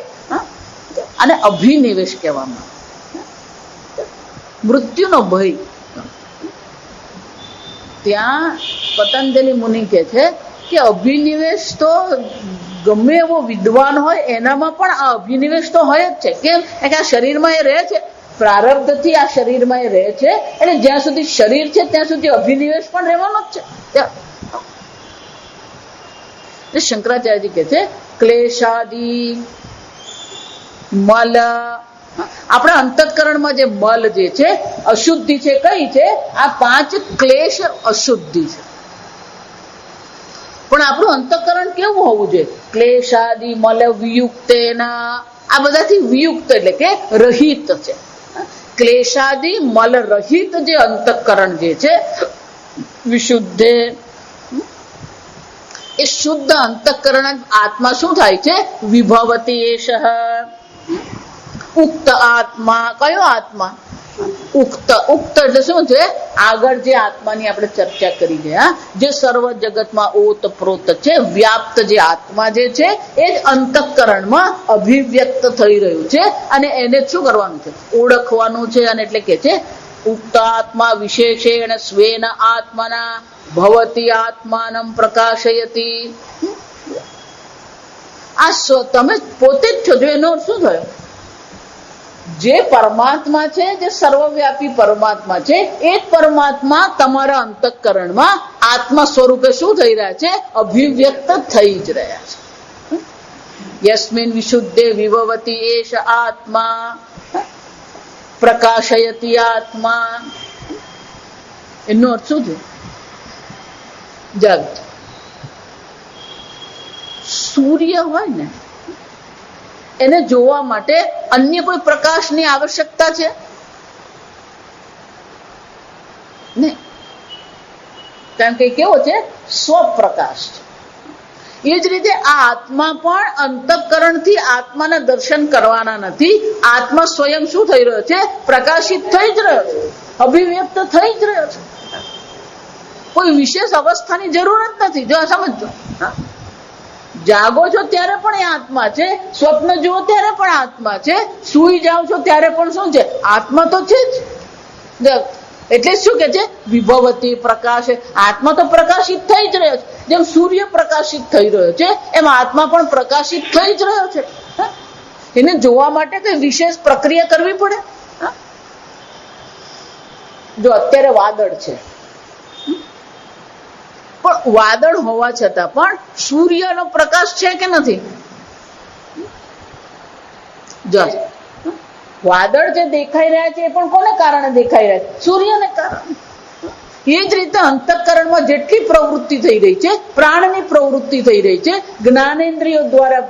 A: અને અભિનિવેશ કહેવામાં, મૃત્યુનો ભય. ત્યાં પતંજલિ મુનિ કહે છે કે અભિનિવેશ તો ગમે એવો વિદ્વાન હોય એનામાં પણ આ અભિનિવેશ તો હોય જ છે. કેમ કે આ શરીરમાં એ રહે છે, પ્રારબ્ધથી આ શરીરમાં એ રહે છે, એટલે જ્યાં સુધી શરીર છે ત્યાં સુધી અભિનિવેશ પણ રહેવાનો જ છે. શંકરાચાર્યજી કહે છે ક્લેશાદી મલ, આપણા અંતઃકરણમાં જે મલ જે છે અશુદ્ધિ છે, કઈ છે? આ 5 ક્લેશ અશુદ્ધિ છે. પણ આપણું અંતઃકરણ કેવું હોવું જોઈએ? ક્લેશાદી મલ વિયુક્તેના, આ બધાથી વિયુક્ત એટલે કે રહિત છે. ક્લેશાદી મલ રહિત જે અંતઃકરણ જે છે વિશુદ્ધે, એ શુદ્ધ અંતઃકરણ આત્મા શું થાય છે? વિભવતી એષ, ઉક્ત આત્મા. કયો આત્મા? ઉક્ત. ઉક્ત એટલે શું છે? આગળ જે આત્માની આપણે ચર્ચા કરી ગયા, જે સર્વ જગતમાં ઓતપ્રોત છે, વ્યાપ્ત જે આત્મા જે છે એ જ અંતઃકરણમાં અભિવ્યક્ત થઈ રહ્યું છે, અને એને શું કરવાનું છે? ઓળખવાનું છે. અને એટલે કે છે ઉક્ત આત્મા વિશેષેણ સ્વેન આત્મના ભવતી આત્માનમ પ્રકાશયતી. આ તમે પોતે જ છો. જો એનો શું થયો? જે પરમાત્મા છે, જે સર્વવ્યાપી પરમાત્મા છે, એ જ પરમાત્મા તમારા અંતઃકરણમાં આત્મા સ્વરૂપે શું થઈ રહ્યા છે? અભિવ્યક્ત થઈ જ રહ્યા છે. યસ્મિન વિશુદ્ધે વિભવતી એષ આત્મા પ્રકાશયતી આત્મા. એનો અર્થ શું છે? જગ સૂર્ય હોય ને એને જોવા માટે અન્ય કોઈ પ્રકાશની આવશ્યકતા છે નહીં, કારણ કે કેવો છે? સ્વપ્રકાશ છે. એ જ રીતે આ આત્મા પણ અંતઃકરણથી આત્માના દર્શન કરવાના નથી. આત્મા સ્વયં શું થઈ રહ્યો છે? પ્રકાશિત થઈ જ રહ્યો છે, અભિવ્યક્ત થઈ જ રહ્યો છે. કોઈ વિશેષ અવસ્થાની જરૂર જ નથી. જો સમજો, જાગો છો ત્યારે પણ એ આત્મા છે, સ્વપ્ન જુઓ ત્યારે પણ આત્મા છે, સુઈ જાઓ છો ત્યારે પણ શું છે? આત્મા તો છે જ. એટલે શું કે છે? વિભવતી પ્રકાશ. આત્મા તો પ્રકાશિત થઈ જ રહ્યો છે. જેમ સૂર્ય પ્રકાશિત થઈ રહ્યો છે એમ આત્મા પણ પ્રકાશિત થઈ જ રહ્યો છે. એને જોવા માટે કઈ વિશેષ પ્રક્રિયા કરવી પડે? જો અત્યારે વાદળ છે, પણ વાદળ હોવા છતાં પણ સૂર્યનો પ્રકાશ છે કે નથી? જો વાદળ જે દેખાઈ રહ્યા છે એ પણ કોને કારણે દેખાઈ રહ્યા છે? સૂર્યને કારણે. એ જ રીતે અંતઃકરણમાં જેટલી પ્રવૃત્તિ થઈ રહી છે, પ્રાણની પ્રવૃત્તિ થઈ રહી છે, જ્ઞાનેન્દ્રિયો દ્વારા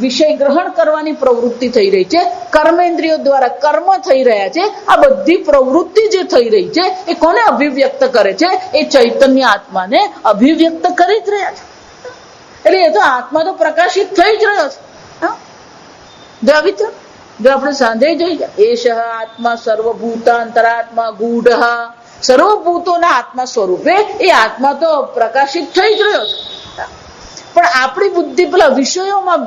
A: વિષય ગ્રહણ કરવાની પ્રવૃત્તિ થઈ રહી છે, કર્મેન્દ્રિયો દ્વારા કર્મ થઈ રહ્યા છે, આ બધી પ્રવૃત્તિ જે થઈ રહી છે એ કોને અભિવ્યક્ત કરે છે? એ ચૈતન્ય આત્માને અભિવ્યક્ત કરી જ રહ્યા છે. એટલે એ તો આત્મા તો પ્રકાશિત થઈ જ રહ્યો છે. જો આપણે સાંજે જોઈએ, એષ આત્મા સર્વભૂતાંતરાત્મા ગૂઢ, સર્વભૂતોના આત્મા સ્વરૂપે એ આત્મા તો પ્રકાશિત થઈ જ રહ્યો છે. પણ આપણી બુદ્ધિ પેલા વિષયોમાં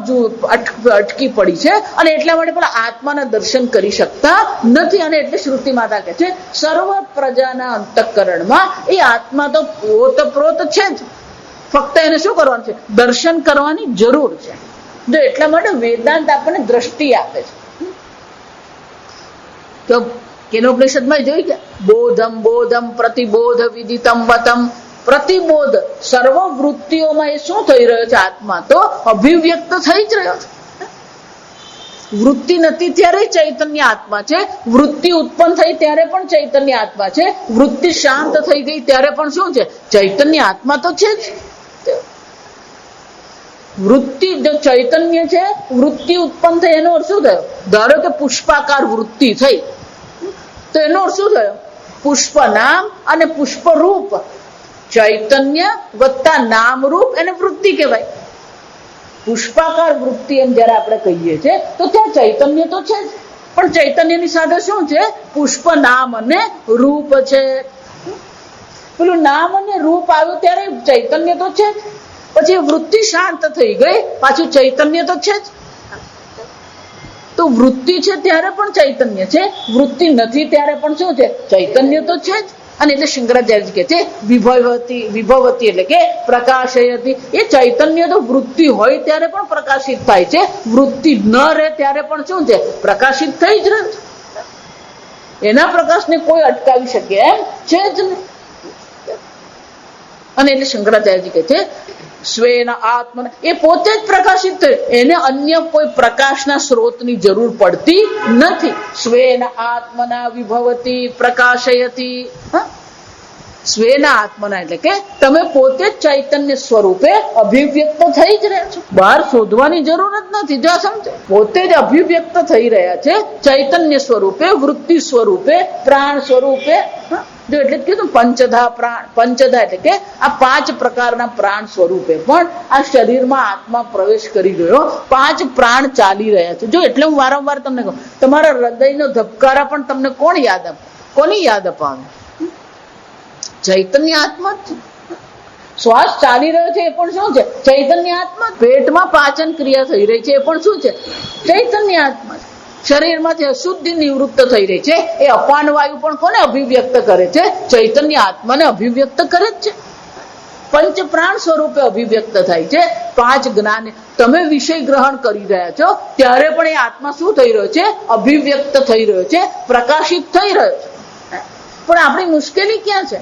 A: અટકી પડી છે, અને એટલા માટે પેલા આત્માના દર્શન કરી શકતા નથી. અને એટલે શ્રુતિ માતા કહે છે સર્વ પ્રજાના અંતઃકરણમાં એ આત્મા તો ઓતપ્રોત છે જ, ફક્ત એને શું કરવાનું છે? દર્શન કરવાની જરૂર છે. જો એટલા માટે વેદાંત આપણને દ્રષ્ટિ આપે છે. તો કેનોપનિષદમાં જોઈ ગયા, બોધમ બોધમ પ્રતિબોધ વિદિતમ વતમ. પ્રતિબોધ સર્વ વૃત્તિઓમાં એ શું થઈ રહ્યો છે? આત્મા તો અભિવ્યક્ત થઈ જ રહ્યો છે. વૃત્તિ નથી ત્યારે ચૈતન્ય આત્મા છે, વૃત્તિ ઉત્પન્ન થઈ ત્યારે પણ ચૈતન્ય આત્મા છે, વૃત્તિ શાંત થઈ ગઈ ત્યારે પણ શું છે? ચૈતન્ય આત્મા તો છે જ. વૃત્તિ જો ચૈતન્ય છે, વૃત્તિ ઉત્પન્ન થઈ એનો અર્થ શું થયો? ધારો કે પુષ્પાકાર વૃત્તિ થઈ તો એનો અર્થ શું થયો? પુષ્પ નામ અને પુષ્પ રૂપ, ચૈતન્ય વત્તા નામ રૂપ એને વૃત્તિ કહેવાય. પુષ્પાકાર વૃત્તિ એમ જયારે આપણે કહીએ છીએ તો ત્યાં ચૈતન્ય તો છે જ, પણ ચૈતન્યની સાથે શું છે? પુષ્પ નામ અને રૂપ છે. પેલું નામ અને રૂપ આવ્યું ત્યારે ચૈતન્ય તો છે જ, પછી વૃત્તિ શાંત થઈ ગઈ, પાછું ચૈતન્ય તો છે જ. તો વૃત્તિ છે ત્યારે પણ ચૈતન્ય છે, વૃત્તિ નથી ત્યારે પણ શું છે? ચૈતન્ય તો છે જ. અને એટલે શંકરાચાર્ય કહે છે વિભવતી એટલે કે પ્રકાશયતી. એ ચૈતન્ય તો વૃત્તિ હોય ત્યારે પણ પ્રકાશિત થાય છે, વૃત્તિ ન રહે ત્યારે પણ શું છે? પ્રકાશિત થઈ જ રહે છે. એના પ્રકાશને કોઈ અટકાવી શકે એમ છે જ નહીં. અને એટલે શંકરાચાર્ય કહે છે સ્વેના આત્મના, એ પોતે જ પ્રકાશિત થયું, એને અન્ય કોઈ પ્રકાશના સ્ત્રોતની જરૂર પડતી નથી. સ્વેના આત્મના વિભવતી પ્રકાશયતી. સ્વેના આત્મના એટલે કે તમે પોતે જ ચૈતન્ય સ્વરૂપે અભિવ્યક્ત થઈ જ રહ્યા છો, બહાર શોધવાની જરૂર જ નથી. જો સમજો, પોતે જ અભિવ્યક્ત થઈ રહ્યા છે ચૈતન્ય સ્વરૂપે, વૃત્તિ સ્વરૂપે, પ્રાણ સ્વરૂપે. જો એટલે જ કીધું પંચધા પ્રાણ. પંચધા એટલે કે આ 5 પ્રકારના પ્રાણ સ્વરૂપે પણ આ શરીરમાં આત્મા પ્રવેશ કરી ગયો, 5 પ્રાણ ચાલી રહ્યા છે. જો એટલે હું વારંવાર તમને કહું, તમારા હૃદયનો ધબકારા પણ તમને કોણ યાદ આપે? કોની યાદ અપાવે? ચૈતન્ય આત્મા જ છે. શ્વાસ ચાલી રહ્યો છે એ પણ શું છે? ચૈતન્ય આત્મા. પેટમાં પાચન ક્રિયા થઈ રહી છે એ પણ શું છે? ચૈતન્ય આત્મા. શરીરમાંથી અશુદ્ધિ નિવૃત્ત થઈ રહી છે, એ અપાન વાયુ પણ કોને અભિવ્યક્ત કરે છે? ચૈતન્ય આત્માને અભિવ્યક્ત કરે જ છે. પંચ પ્રાણ સ્વરૂપે અભિવ્યક્ત થાય છે. 5 જ્ઞાન તમે વિષય ગ્રહણ કરી રહ્યા છો ત્યારે પણ એ આત્મા શું થઈ રહ્યો છે? અભિવ્યક્ત થઈ રહ્યો છે, પ્રકાશિત થઈ રહ્યો છે. પણ આપણી મુશ્કેલી ક્યાં છે?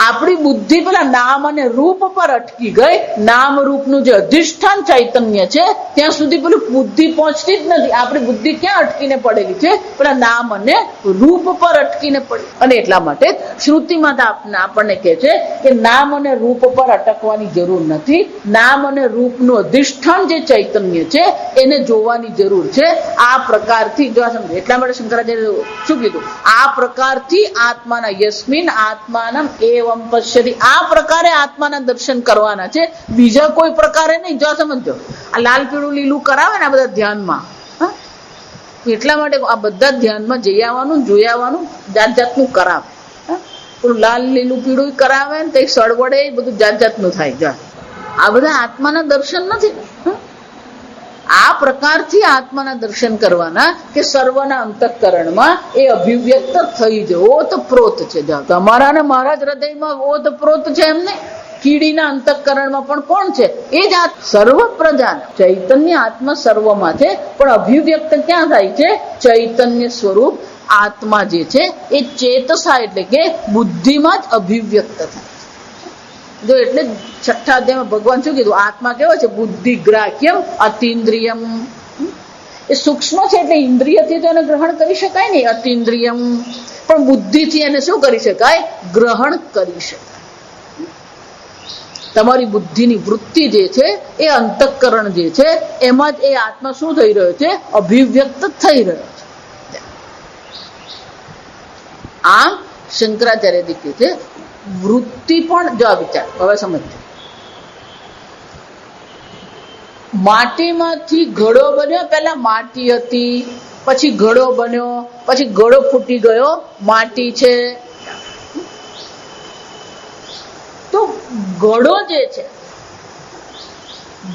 A: આપણી બુદ્ધિ પેલા નામ અને રૂપ પર અટકી ગઈ. નામ રૂપનું જે અધિષ્ઠાન ચૈતન્ય છે ત્યાં સુધી પેલું બુદ્ધિ પહોંચતી જ નથી. આપણી બુદ્ધિ ક્યાં અટકીને પડેલી છે? પેલા નામ અને રૂપ પર અટકીને પડી. અને એટલા માટે શ્રુતિમાં આપણને કહે છે કે નામ અને રૂપ પર અટકવાની જરૂર નથી, નામ અને રૂપનું અધિષ્ઠાન જે ચૈતન્ય છે એને જોવાની જરૂર છે. આ પ્રકારથી જો સમજો, એટલા માટે શંકરાચાર્ય શું કીધું? આ પ્રકારથી આત્માના યસ્મિન આત્માનમ એવમ પશ્યતિ. આ પ્રકારે આત્માના દર્શન કરવાના છે, બીજા કોઈ પ્રકારે નહીં. જો સમજો, આ લાલ પીળું લીલું કરાવે ને આ બધા ધ્યાનમાં, એટલા માટે આ બધા ધ્યાનમાં જઈ આવવાનું, જોઈ આવવાનું, જાત જાતનું કરાવે. લાલ લીલું પીળું કરાવે ને તો સળવડે બધું જાત જાતનું થાય. આ બધા આત્માના દર્શન નથી. આ પ્રકારથી આત્માના દર્શન કરવાના કે સર્વના અંતઃકરણમાં એ અભિવ્યક્ત થઈ જાય. ઓતપ્રોત છે. તમારા ને મારા જ હૃદયમાં ઓતપ્રોત છે એમ નહીં. કીડીના અંતઃકરણમાં પણ કોણ છે? એ જ સર્વ પ્રજાન ચૈતન્ય આત્મા સર્વમાં છે, પણ અભિવ્યક્ત ક્યાં થાય છે? ચૈતન્ય સ્વરૂપ આત્મા જે છે એ ચેતસા એટલે કે બુદ્ધિમાં જ અભિવ્યક્ત થાય. જો એટલે 6ઠા અધ્યાયમાં ભગવાન શું કીધું? આત્મા કેવો છે? બુદ્ધિગ્રાહ્યમ અતિન્દ્રિયમ. એ સૂક્ષ્મ છે એટલે ઇન્દ્રિયથી તો એને ગ્રહણ કરી શકાય નહીં, અતિન્દ્રિયમ. પણ બુદ્ધિથી એને શું કરી શકાય? ગ્રહણ કરી શકાય. તમારી બુદ્ધિની વૃત્તિ જે છે એ અંતઃકરણ જે છે એમાં જ એ આત્મા શું થઈ રહ્યો છે? અભિવ્યક્ત થઈ રહ્યો છે. આમ શંકરાચાર્ય દીકરી છે વૃત્તિ પણ. જો વિચાર હવે સમજો, માટીમાંથી ઘડો બન્યો. પેલા માટી હતી, પછી ઘડો બન્યો, પછી ઘડો ફૂટી ગયો, માટી છે. તો ઘડો જે છે,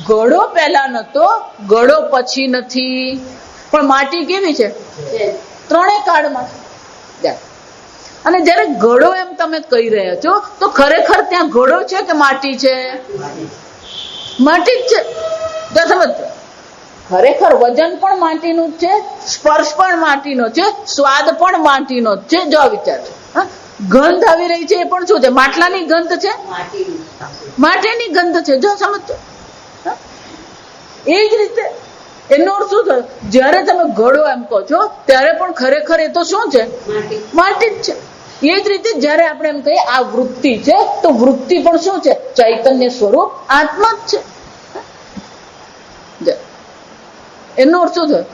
A: ઘડો પહેલા નતો, ઘડો પછી નથી, પણ માટી કેવી છે? 3 કાળમાં. અને જયારે ઘડો એમ તમે કહી રહ્યા છો તો ખરેખર ત્યાં ઘડો છે કે માટી છે? માટી જ છે. જો સમજો, ખરેખર વજન પણ માટીનું જ છે, સ્પર્શ પણ માટીનો છે, સ્વાદ પણ માટીનો જ છે. જો વિચાર, ગંધ આવી રહી છે એ પણ શું છે? માટલાની ગંધ છે, માટીની ગંધ છે. જો સમજો, એ જ રીતે એનો અર્થ શું થયો? જયારે તમે ઘડો એમ કહો છો ત્યારે પણ ખરેખર એ તો શું છે? માટી જ છે. એ જ રીતે જયારે આપણે એમ કહીએ આ વૃત્તિ છે તો વૃત્તિ પણ શું છે? ચૈતન્ય સ્વરૂપ આત્મા જ છે. એનો અર્થ શું થયો?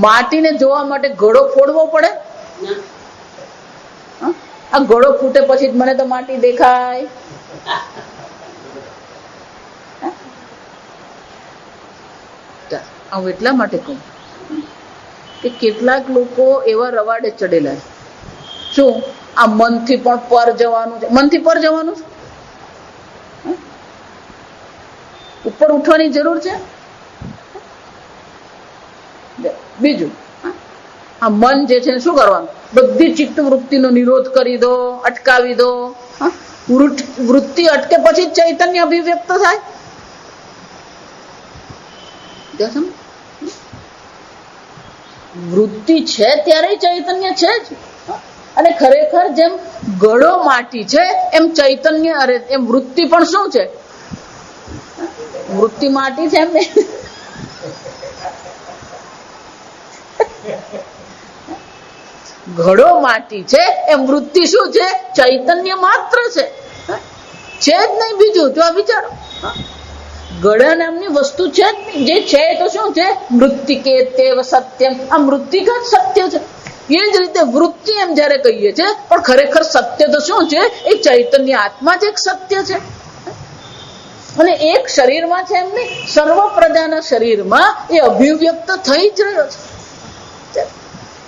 A: માટીને જોવા માટે ઘડો ફોડવો પડે? આ ઘડો ફૂટે પછી મને તો માટી દેખાય? હું એટલા માટે કહું કે કેટલાક લોકો એવા રવાડે ચડેલા છે, શું આ મનથી પણ પર જવાનું છે, મનથી પર જવાનું છે, ઉપર ઉઠવાની જરૂર છે. બીજું, આ મન જે છે શું કરવાનું, બધી ચિત્ત વૃત્તિનો નિરોધ કરી દો, અટકાવી દો. વૃત્તિ અટકે પછી ચૈતન્ય અભિવ્યક્ત થાય. વૃત્તિ છે ત્યારે ચૈતન્ય છે જ. અને ખરેખર જેમ ઘડો માટી છે એમ ચૈતન્ય, અરે એમ વૃત્તિ પણ શું છે, વૃત્તિ માટી છે એમ ને. ઘડો માટી છે એમ વૃત્તિ શું છે, ચૈતન્ય માત્ર છે જ નહીં બીજું. તો આ વિચારો, ઘડા નામની વસ્તુ છે જ નહીં. જે છે તો શું છે, મૃત્તિકે તેવ સત્યમ. આ મૃત્તિકા સત્ય છે. એ જ રીતે વૃત્તિ એમ જયારે કહીએ છીએ, પણ ખરેખર સત્ય તો શું છે, એ ચૈતન્ય આત્મા જ એક સત્ય છે. અને એક શરીરમાં છે એમ નહીં, સર્વ પ્રજાના શરીરમાં એ અભિવ્યક્ત થઈ જ રહ્યો છે.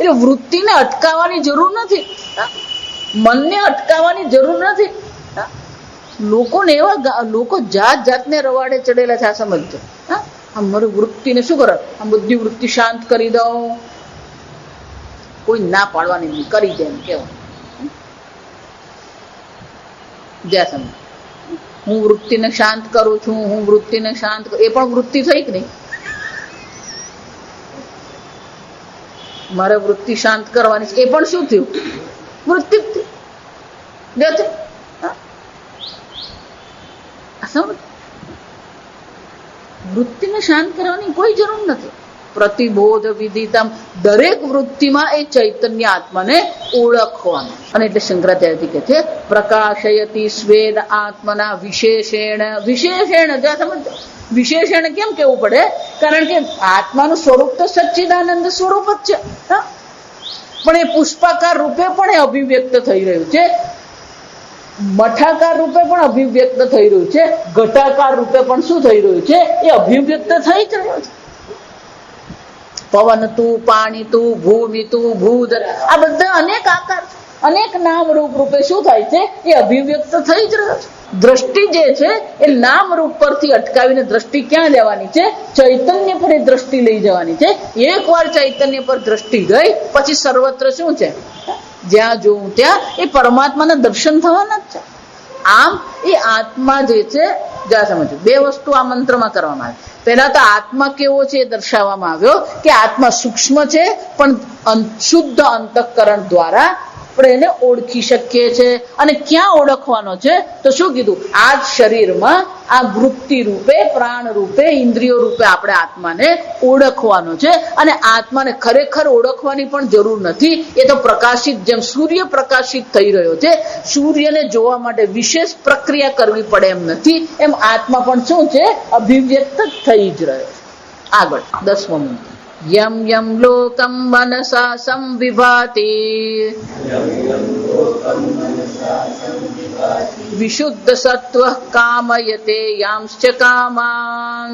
A: એટલે વૃત્તિને અટકાવવાની જરૂર નથી, મનને અટકાવવાની જરૂર નથી. લોકોને એવા લોકો જાત જાતને રવાડે ચડેલા છે. આ સમજજો. આ મારી વૃત્તિને શું કરે, આ બધી વૃત્તિ શાંત કરી દઉં, કોઈ ના પાડવાની કરી દે એમ કેવું. જ્યાં સમજ હું વૃત્તિને શાંત કરું છું, હું વૃત્તિને શાંત કરું, એ પણ વૃત્તિ થઈ કે નહીં. મારે વૃત્તિ શાંત કરવાની છે, એ પણ શું થયું, વૃત્તિ. વૃત્તિને શાંત કરવાની કોઈ જરૂર નથી. પ્રતિબોધ વિદિતમ, દરેક વૃત્તિમાં એ ચૈતન્ય આત્માને ઓળખવાનું. અને એટલે શંકરાચાર્ય કહે છે પ્રકાશયતી સ્વેદ આત્મના વિશેષેણ. વિશેષેણ સમજ, વિશેષણ કેમ કેવું પડે, કારણ કે આત્માનું સ્વરૂપ તો સચ્ચિદાનંદ સ્વરૂપ જ છે, પણ એ પુષ્પાકાર રૂપે પણ એ અભિવ્યક્ત થઈ રહ્યું છે, મઠાકાર રૂપે પણ અભિવ્યક્ત થઈ રહ્યું છે, ઘટાકાર રૂપે પણ શું થઈ રહ્યું છે, એ અભિવ્યક્ત થઈ જ રહ્યો છે. પવન તું, પાણી તું, ભૂમિ તું, ભૂદ, આ બધા અનેક આકાર, અનેક નામ રૂપ રૂપે શું થાય છે, એ અભિવ્યક્ત થઈ જ રહ્યો છે. દ્રષ્ટિ જે છે એ નામ રૂપ પરથી અટકાવીને દ્રષ્ટિ ક્યાં લેવાની છે, ચૈતન્ય પર એ દ્રષ્ટિ લઈ જવાની છે. એકવાર ચૈતન્ય પર દ્રષ્ટિ ગઈ પછી સર્વત્ર શું છે, જ્યાં જોઉં ત્યાં એ પરમાત્માના દર્શન થવાના જ છે. આમ એ આત્મા જે છે, જ્યાં સમજો બે વસ્તુ આ મંત્રમાં કરવામાં આવે. પહેલા તો આત્મા કેવો છે એ દર્શાવવામાં આવ્યો કે આત્મા સૂક્ષ્મ છે, પણ શુદ્ધ અંતઃકરણ દ્વારા આપણે એને ઓળખી શકીએ છીએ. અને ક્યાં ઓળખવાનો છે, તો શું કીધું, આ જ શરીરમાં આ વૃત્તિ રૂપે, પ્રાણ રૂપે, ઇન્દ્રિયો રૂપે આપણે આત્માને ઓળખવાનો છે. અને આત્માને ખરેખર ઓળખવાની પણ જરૂર નથી. એ તો પ્રકાશિત, જેમ સૂર્ય પ્રકાશિત થઈ રહ્યો છે, સૂર્યને જોવા માટે વિશેષ પ્રક્રિયા કરવી પડે એમ નથી, એમ આત્મા પણ શું છે, અભિવ્યક્ત થઈ જ રહ્યો છે. આગળ 10મો મંત્ર. યમ યમ લોકમ મનસા સંવિભાતિ વિશુદ્ધ સત્વ કામયતે યાંશ્ચ કામાન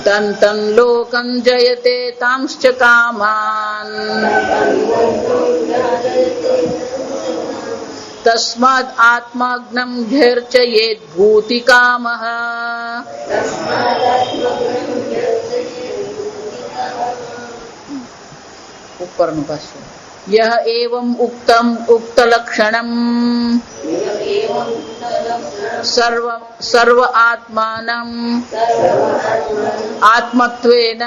A: તન તન લોકં જયતે તાંશ્ચ કામાન તસ્માદ આત્માગ્નમ ઘેર્ચયેત ભૂતિ કામઃ. ઉપરનું પાછું. યહ એવં ઉક્તમ ઉક્ત લક્ષણમ સર્વ આત્માનમ આત્મત્વેન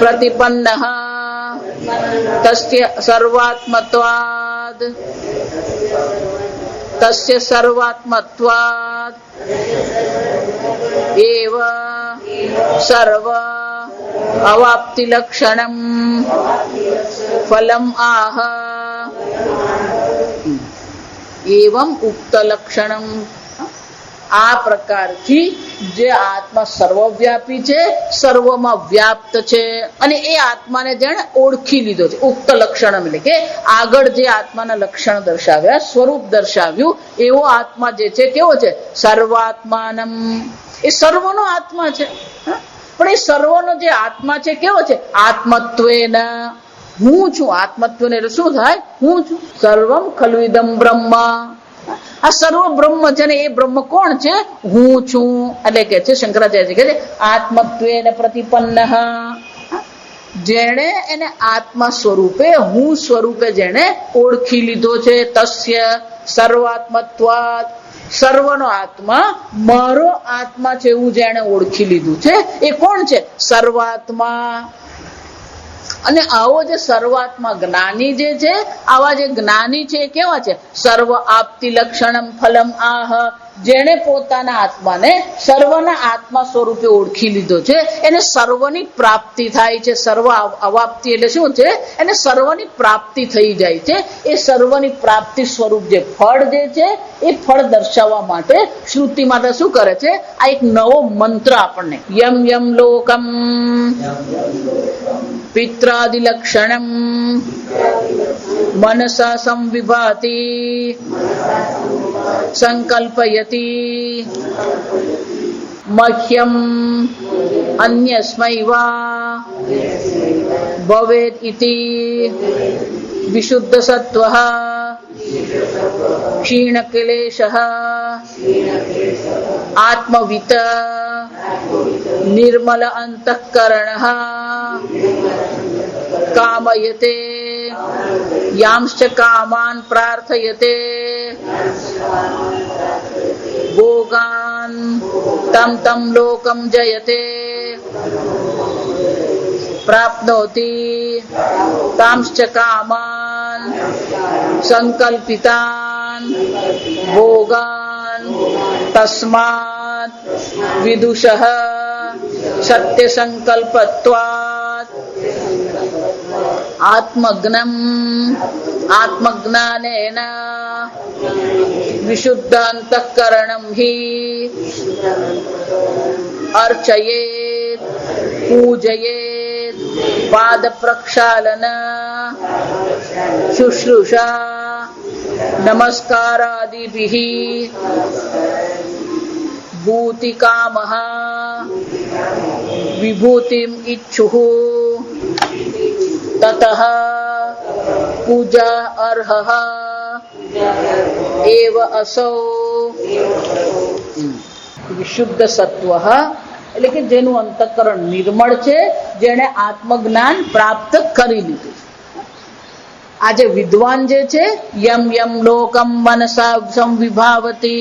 A: પ્રતિપન્નઃ તસ્ય સર્વાત્મત્વાદ એવ સર્વ અવાપ્તિ લક્ષણમ ફલમ આહ. એવં ઉક્ત લક્ષણમ. આ પ્રકારથી જે આત્મા સર્વવ્યાપી છે, સર્વમાં વ્યાપ્ત છે, અને એ આત્માને જેણે ઓળખી લીધો છે. ઉક્ત લક્ષણ એટલે કે આગળ જે આત્માના લક્ષણ દર્શાવ્યા, સ્વરૂપ દર્શાવ્યું, એવો આત્મા જે છે કેવો છે? સર્વાત્માનમ. એ સર્વનો આત્મા છે. પણ એ સર્વનો જે આત્મા છે કેવો છે? આત્મત્વેન. હું છું. આત્મત્વ એટલે શું થાય? હું છું. સર્વમ ખલ્વિદમ બ્રહ્મ. આ સર્વ બ્રહ્મ છે ને એ બ્રહ્મ કોણ છે? હું છું. એટલે કે છે શંકરાચાર્ય કે છે આત્મત્વેન પ્રતિપન્ન. જેણે એને આત્મા સ્વરૂપે, હું સ્વરૂપે જેણે ઓળખી લીધો છે, તસ્ય સર્વાત્મત્વાદ. સર્વનો આત્મા મારો આત્મા છે એવું જેણે ઓળખી લીધું છે એ કોણ છે? સર્વાત્મા. અને આવો જે સર્વાત્મા જ્ઞાની જે છે, આવા જે જ્ઞાની છે કેવા છે? સર્વ આપતી લક્ષણમ ફલમ આહ. જેણે પોતાના આત્માને સર્વના આત્મા સ્વરૂપે ઓળખી લીધો છે, એને સર્વની પ્રાપ્તિ થાય છે. સર્વ અવાપ્તિ એટલે શું છે? એને સર્વની પ્રાપ્તિ થઈ જાય છે. એ સર્વની પ્રાપ્તિ સ્વરૂપ જે ફળ જે છે, એ ફળ દર્શાવવા માટે શ્રુતિ માટે શું કરે છે? આ એક નવો મંત્ર આપણને, યમ યમ લોકમ પિત્રાદિલક્ષણમ મનસા સંવિભાતિ સંકલ્પયતિ મહ્યમ અન્યસ્મૈ વા ભવેદ ઇતિ વિશુદ્ધ સત્વઃ ક્ષીણ ક્લેશઃ આત્મવિત નિર્મલ અંતઃકરણઃ કામયતે યાંશ્ચ કામાન પ્રાર્થયતે ભોગાન તમ તમ લોકમ જયતે પ્રાપ્નોતિ તાંશ્ચ કામાન સંકલ્પિતાન ભોગાન તસ્માત વિદુષઃ સત્ય સંકલ્પત્વાત આત્મજ્ઞમ આત્મજ્ઞાનેન વિશુદ્ધ અંતઃકરણમ હિ અર્ચયેત પૂજયેત પાદ પ્રક્ષાલન શુશ્રૂષા નમસ્કારાદિભિઃ ભૂતિકામઃ વિભૂતિમ ઇચ્છુઃ તતઃ પૂજા અર્હઃ એવ અસૌ. વિશુદ્ધ સત્વ એટલે કે જેનું અંતઃકરણ નિર્મળ છે, જેને આત્મજ્ઞાન પ્રાપ્ત કરી લીધું. આજે વિદ્વાન જે છે, યમ યમ લોકમ મનસા સંવિભાતિ.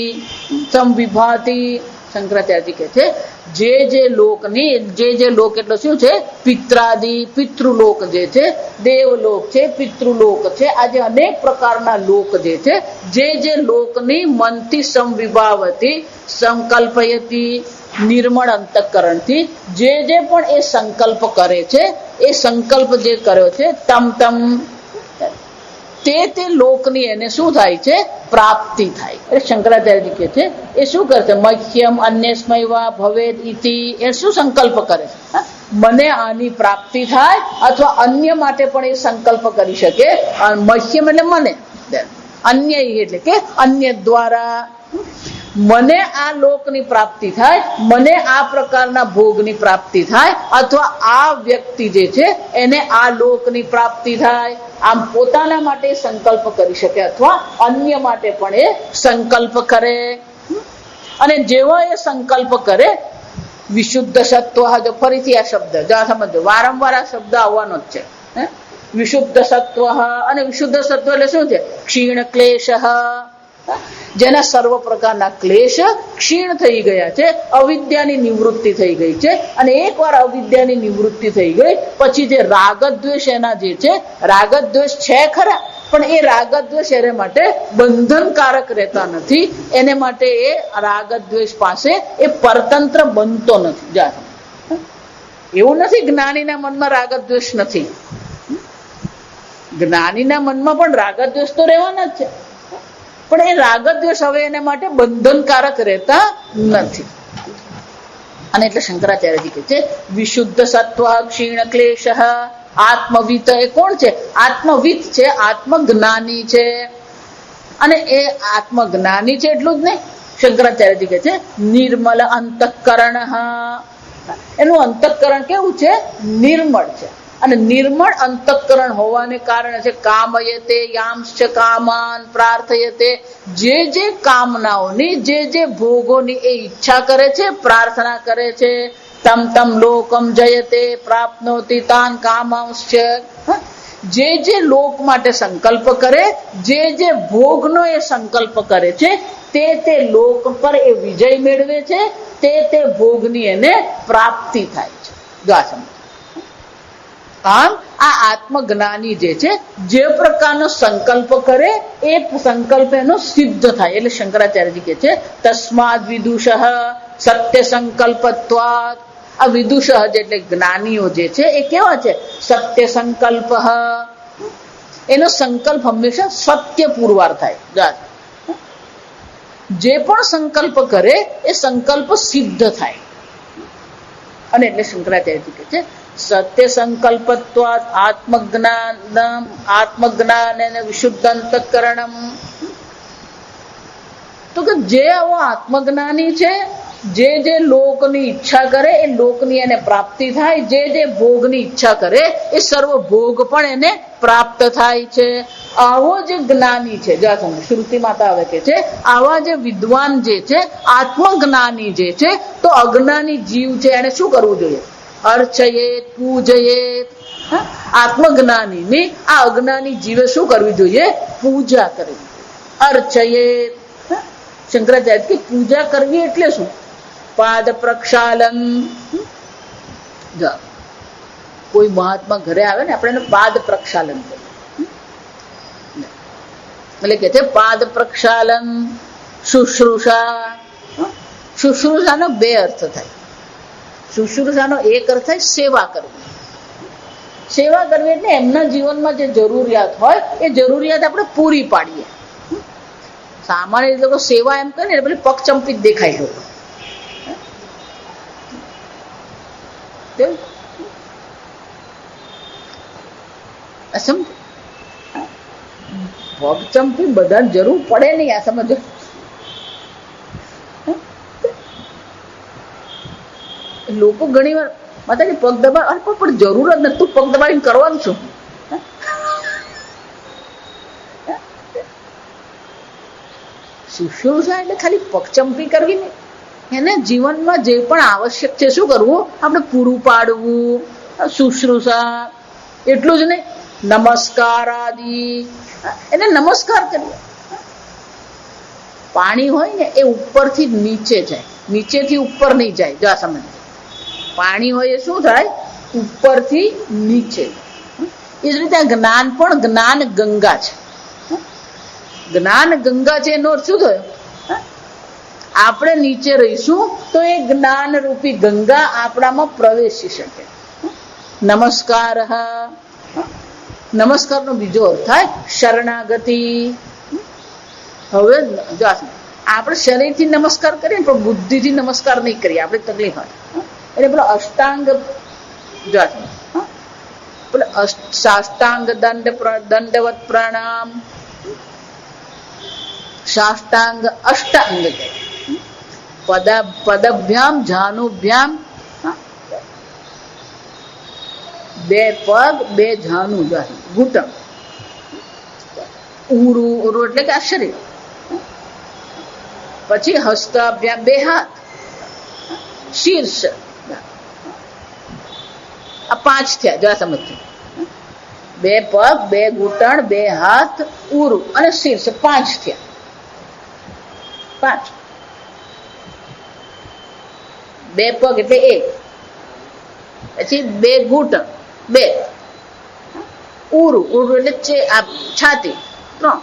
A: શંકરાચાર્ય કહે છે જે લોકની, જે લોક એટલે શું છે? પિત્રાદિ, પિતૃલોક જે છે, દેવલોક છે, પિતૃલોક છે. આજે અનેક પ્રકારના લોક જે છે, જે લોકની મનથી સંવિભાવતી સંકલ્પયતી નિર્મળ અંતઃકરણથી જે પણ એ સંકલ્પ કરે છે, એ સંકલ્પ જે કર્યો છે તમ તમ તે લોકની એને શું થાય છે? પ્રાપ્તિ થાય. એટલે શંકરાચાર્યજી કહે છે એ શું કરશે? મહ્યમ અન્યસ્મૈ વા ભવેદ ઇતિ. એ શું સંકલ્પ કરે છે? મને આની પ્રાપ્તિ થાય અથવા અન્ય માટે પણ એ સંકલ્પ કરી શકે. મહ્યમ એટલે મને, અન્ય એટલે કે અન્ય દ્વારા મને આ લોકની પ્રાપ્તિ થાય, મને આ પ્રકારના ભોગની પ્રાપ્તિ થાય, અથવા આ વ્યક્તિ જે છે એને આ લોકની પ્રાપ્તિ થાય. આમ પોતાના માટે સંકલ્પ કરી શકે અથવા અન્ય માટે પણ એ સંકલ્પ કરે. અને જેવો એ સંકલ્પ કરે, વિશુદ્ધ સત્વ. જો ફરીથી આ શબ્દ સમજો, વારંવાર આ શબ્દ આવવાનો જ છે. વિશુદ્ધ સત્વ. અને વિશુદ્ધ સત્વ એટલે શું છે? ક્ષીણ ક્લેશ. જેના સર્વ પ્રકારના ક્લેશ ક્ષીણ થઈ ગયા છે, અવિદ્યાની નિવૃત્તિ થઈ ગઈ છે. અને એકવાર અવિદ્યાની નિવૃત્તિ થઈ ગઈ પછી જે રાગદ્વેષ એના જે છે, રાગદ્વેષ છે ખરા, પણ એ રાગદ્વેષ એને માટે બંધનકારક રહેતા નથી. એને માટે એ રાગદ્વેષ પાસે એ પરતંત્ર બનતો નથી. એવું નથી જ્ઞાનીના મનમાં રાગદ્વેષ નથી. જ્ઞાનીના મનમાં પણ રાગદ્વેષ તો રહેવાના જ છે. પણ એ રાગદ્વેષ હવે એના માટે બંધનકારક રહેતા નથી. અને એટલે શંકરાચાર્યજી કહે છે વિશુદ્ધ સત્વ ક્ષીણ ક્લેશ આત્મવિત. એ કોણ છે? આત્મવિત છે, આત્મજ્ઞાની છે. અને એ આત્મજ્ઞાની છે એટલું જ નહીં, શંકરાચાર્યજી કહે છે નિર્મલ અંતઃકરણ. એનું અંતઃકરણ કેવું છે? નિર્મળ છે. અને નિર્મળ અંતઃકરણ હોવાને કારણે છે કામયતે યાંશ્ચ કામાન પ્રાર્થયતે. જે કામનાઓની, જે ભોગોની એ ઈચ્છા કરે છે, પ્રાર્થના કરે છે, તમ તમ લોકમ જયતે પ્રાપ્નોતિ તાન કામાંશ્ચ. જે લોક માટે સંકલ્પ કરે, જે ભોગનો એ સંકલ્પ કરે છે, તે લોક પર એ વિજય મેળવે છે, તે ભોગની એને પ્રાપ્તિ થાય છે. જો આ સમજ. આમ આ આત્મજ્ઞાની જે છે, જે પ્રકારનો સંકલ્પ કરે એ સંકલ્પ એનો સિદ્ધ થાય. એટલે શંકરાચાર્યજી કહે છે તસ્માદ વિદુષ સત્ય સંકલ્પત્વાદ. આ વિદુષ એટલે જ્ઞાનીઓ જે છે એ કેવા છે? સત્ય સંકલ્પ. એનો સંકલ્પ હંમેશા સત્ય પુરવાર થાય. જે પણ સંકલ્પ કરે એ સંકલ્પ સિદ્ધ થાય. અને એટલે શંકરાચાર્યજી કહે છે સત્ય સંકલ્પત્વાદ આત્મજ્ઞાન અને વિશુદ્ધ અંતઃકરણમ. તો કે જે આવો આત્મજ્ઞાની છે, જે લોકની ઈચ્છા કરે એ લોકની એને પ્રાપ્તિ થાય, જે ભોગની ઈચ્છા કરે એ સર્વ ભોગ પણ એને પ્રાપ્ત થાય છે. આવો જે જ્ઞાની છે, શ્રુતિ માતા આવે કે છે આવા જે વિદ્વાન જે છે, આત્મજ્ઞાની જે છે, તો અજ્ઞાની જીવ છે એને શું કરવું જોઈએ? અર્ચયેત પૂજયેત. આત્મજ્ઞાનીની આ અજ્ઞાની જીવે શું કરવી જોઈએ? પૂજા કરવી. અર્ચયેત. શંકરાચાર્ય કે પૂજા કરવી એટલે શું? પાદ પ્રક્ષાલન. કોઈ મહાત્મા ઘરે આવે ને આપણે એને પાદ પ્રક્ષાલન કરીએ. એટલે કે છે પાદ પ્રક્ષાલન, શુશ્રુષા. શુશ્રુષાનો બે અર્થ થાય. શુશ્રુષાનો એક અર્થ થાય સેવા કરવી. સેવા કરવી એટલે એમના જીવનમાં જે જરૂરિયાત હોય એ જરૂરિયાત આપણે પૂરી પાડીએ. સામાન્ય લોકો સેવા એમ કરે ને એટલે પગ ચંપી જ દેખાય લોકો. પગ ચંપી બધા જરૂર પડે નહીં. આ સમજો. લોકો ઘણી વાર માતાજી પગ દબાવ પણ જરૂર જ નથી, તું પગ દબાવીને કરવાનું છું. શુશ્રુષા એટલે ખાલી પગચંપી કરવી નહીં, એને જીવનમાં જે પણ આવશ્યક છે શું કરવું? આપણે પૂરું પાડવું. શુશ્રુષા એટલું જ નહીં, નમસ્કાર આદિ. એને નમસ્કાર કરીએ. પાણી હોય ને એ ઉપરથી નીચે જાય, નીચેથી ઉપર નહીં જાય. જો આ સમજ. પાણી હોય એ શું થાય? ઉપરથી નીચે. એ જ રીતે જ્ઞાન પણ જ્ઞાન ગંગા છે. જ્ઞાન ગંગા છે એનો અર્થ શું થયો? આપણે નીચે રહીશું તો એ જ્ઞાન રૂપી ગંગા આપણામાં પ્રવેશી શકે. નમસ્કાર. નમસ્કારનો બીજો અર્થ થાય શરણાગતિ. હવે આપણે શરીરથી નમસ્કાર કરીએ પણ બુદ્ધિથી નમસ્કાર નહીં કરીએ, આપણે તકલીફ હોય. એટલે પેલો અષ્ટાંગ સાષ્ટાંગ દંડવત પ્રણામ, સાષ્ટાંગ અષ્ટાંગ કહે. પદભ્યામ જાનુભ્યામ, બે પગ બે જાનુ ઘૂંટણ, ઉરુ ઉરુ એટલે કે આ શરીર. પછી હસ્તાભ્યામ બે હાથ, શીર્ષ. આ પાંચ થયા. જરા સમજજો. બે પગ બે ઘૂંટણ બે હાથ ઉરુ અને શીર્ષ, પાંચ થયા. પાંચ. બે પગ એટલે એક, પછી બે ઘૂંટણ બે, ઉરુ ઉરુ એટલે છાતી ત્રણ,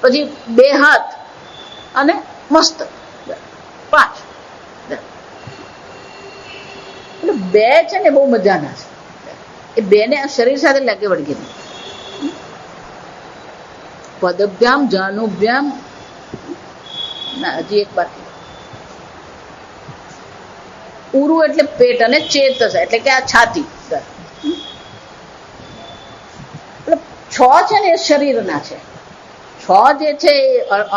A: પછી બે હાથ અને મસ્તક પાંચ. એટલે બે છે ને બહુ મજાના છે. એ બે ને શરીર સાથે લાગે વળગી. પદભ્યામ જાનુભ્યામ, ના હજી એક બાકી. ઉરુ એટલે પેટ અને ચેતસ એટલે કે આ છાતી. છ છે ને એ શરીરના છે. છ જે છે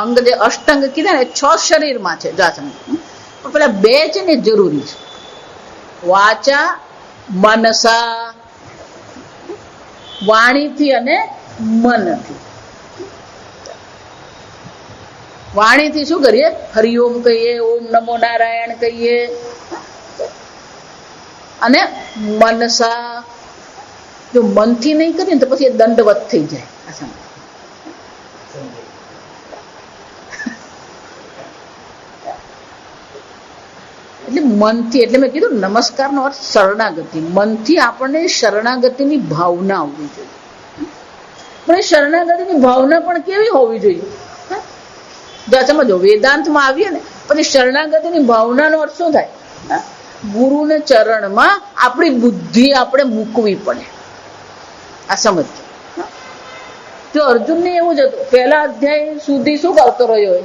A: અંગ જે અષ્ટંગ કીધા ને 6 શરીરમાં છે. પેલા 2 છે ને જરૂરી છે. વાચા મનસા, વાણીથી અને મનથી. વાણીથી શું કરીએ? હરિઓમ કહીએ, ઓમ નમો નારાયણ કહીએ. અને મનસા, જો મનથી નહીં કરીએ તો પછી એ દંડવત થઈ જાય. એટલે મનથી, એટલે મેં કીધું નમસ્કારનો અર્થ શરણાગતિ. મનથી આપણને શરણાગતિની ભાવના હોવી જોઈએ. પણ એ શરણાગતિની ભાવના પણ કેવી હોવી જોઈએ? જો સમજો, વેદાંતમાં આવીએ ને પછી શરણાગતિની ભાવનાનો અર્થ શું થાય? ગુરુને ચરણમાં આપણી બુદ્ધિ આપણે મૂકવી પડે. આ સમજ. જો અર્જુનને એવું જ હતું, પહેલા અધ્યાય સુધી શું કરતો રહ્યો?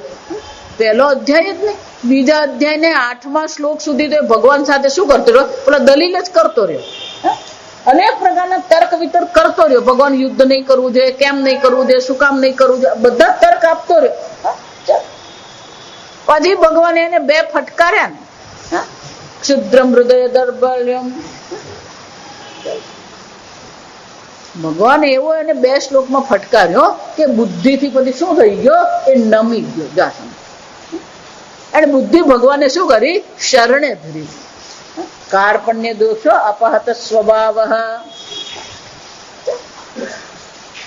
A: પહેલો અધ્યાય જ નહીં, બીજા અધ્યાય ને 8મા શ્લોક સુધી તો ભગવાન સાથે શું કરતો રહ્યો? પેલા દલીલ જ કરતો રહ્યો. અનેક પ્રકારના તર્ક વિતર્ક કરતો રહ્યો. ભગવાન યુદ્ધ નહીં કરવું જોઈએ, કેમ નહીં કરવું જોઈએ, શું કામ નહીં કરવું જોઈએ, બધા તર્ક આપતો રહ્યો. પછી ભગવાને એને 2 ફટકાર્યા ને, ક્ષુદ્રમ હૃદય દર્બલ્યમ. ભગવાને એવો એને 2 શ્લોકમાં ફટકાર્યો કે બુદ્ધિથી પછી શું થઈ ગયો? એ નમી ગયો. અને બુદ્ધિ ભગવાને શું કરી? શરણે ધરી. કાર્પણ્ય દોષો અપહત સ્વભાવ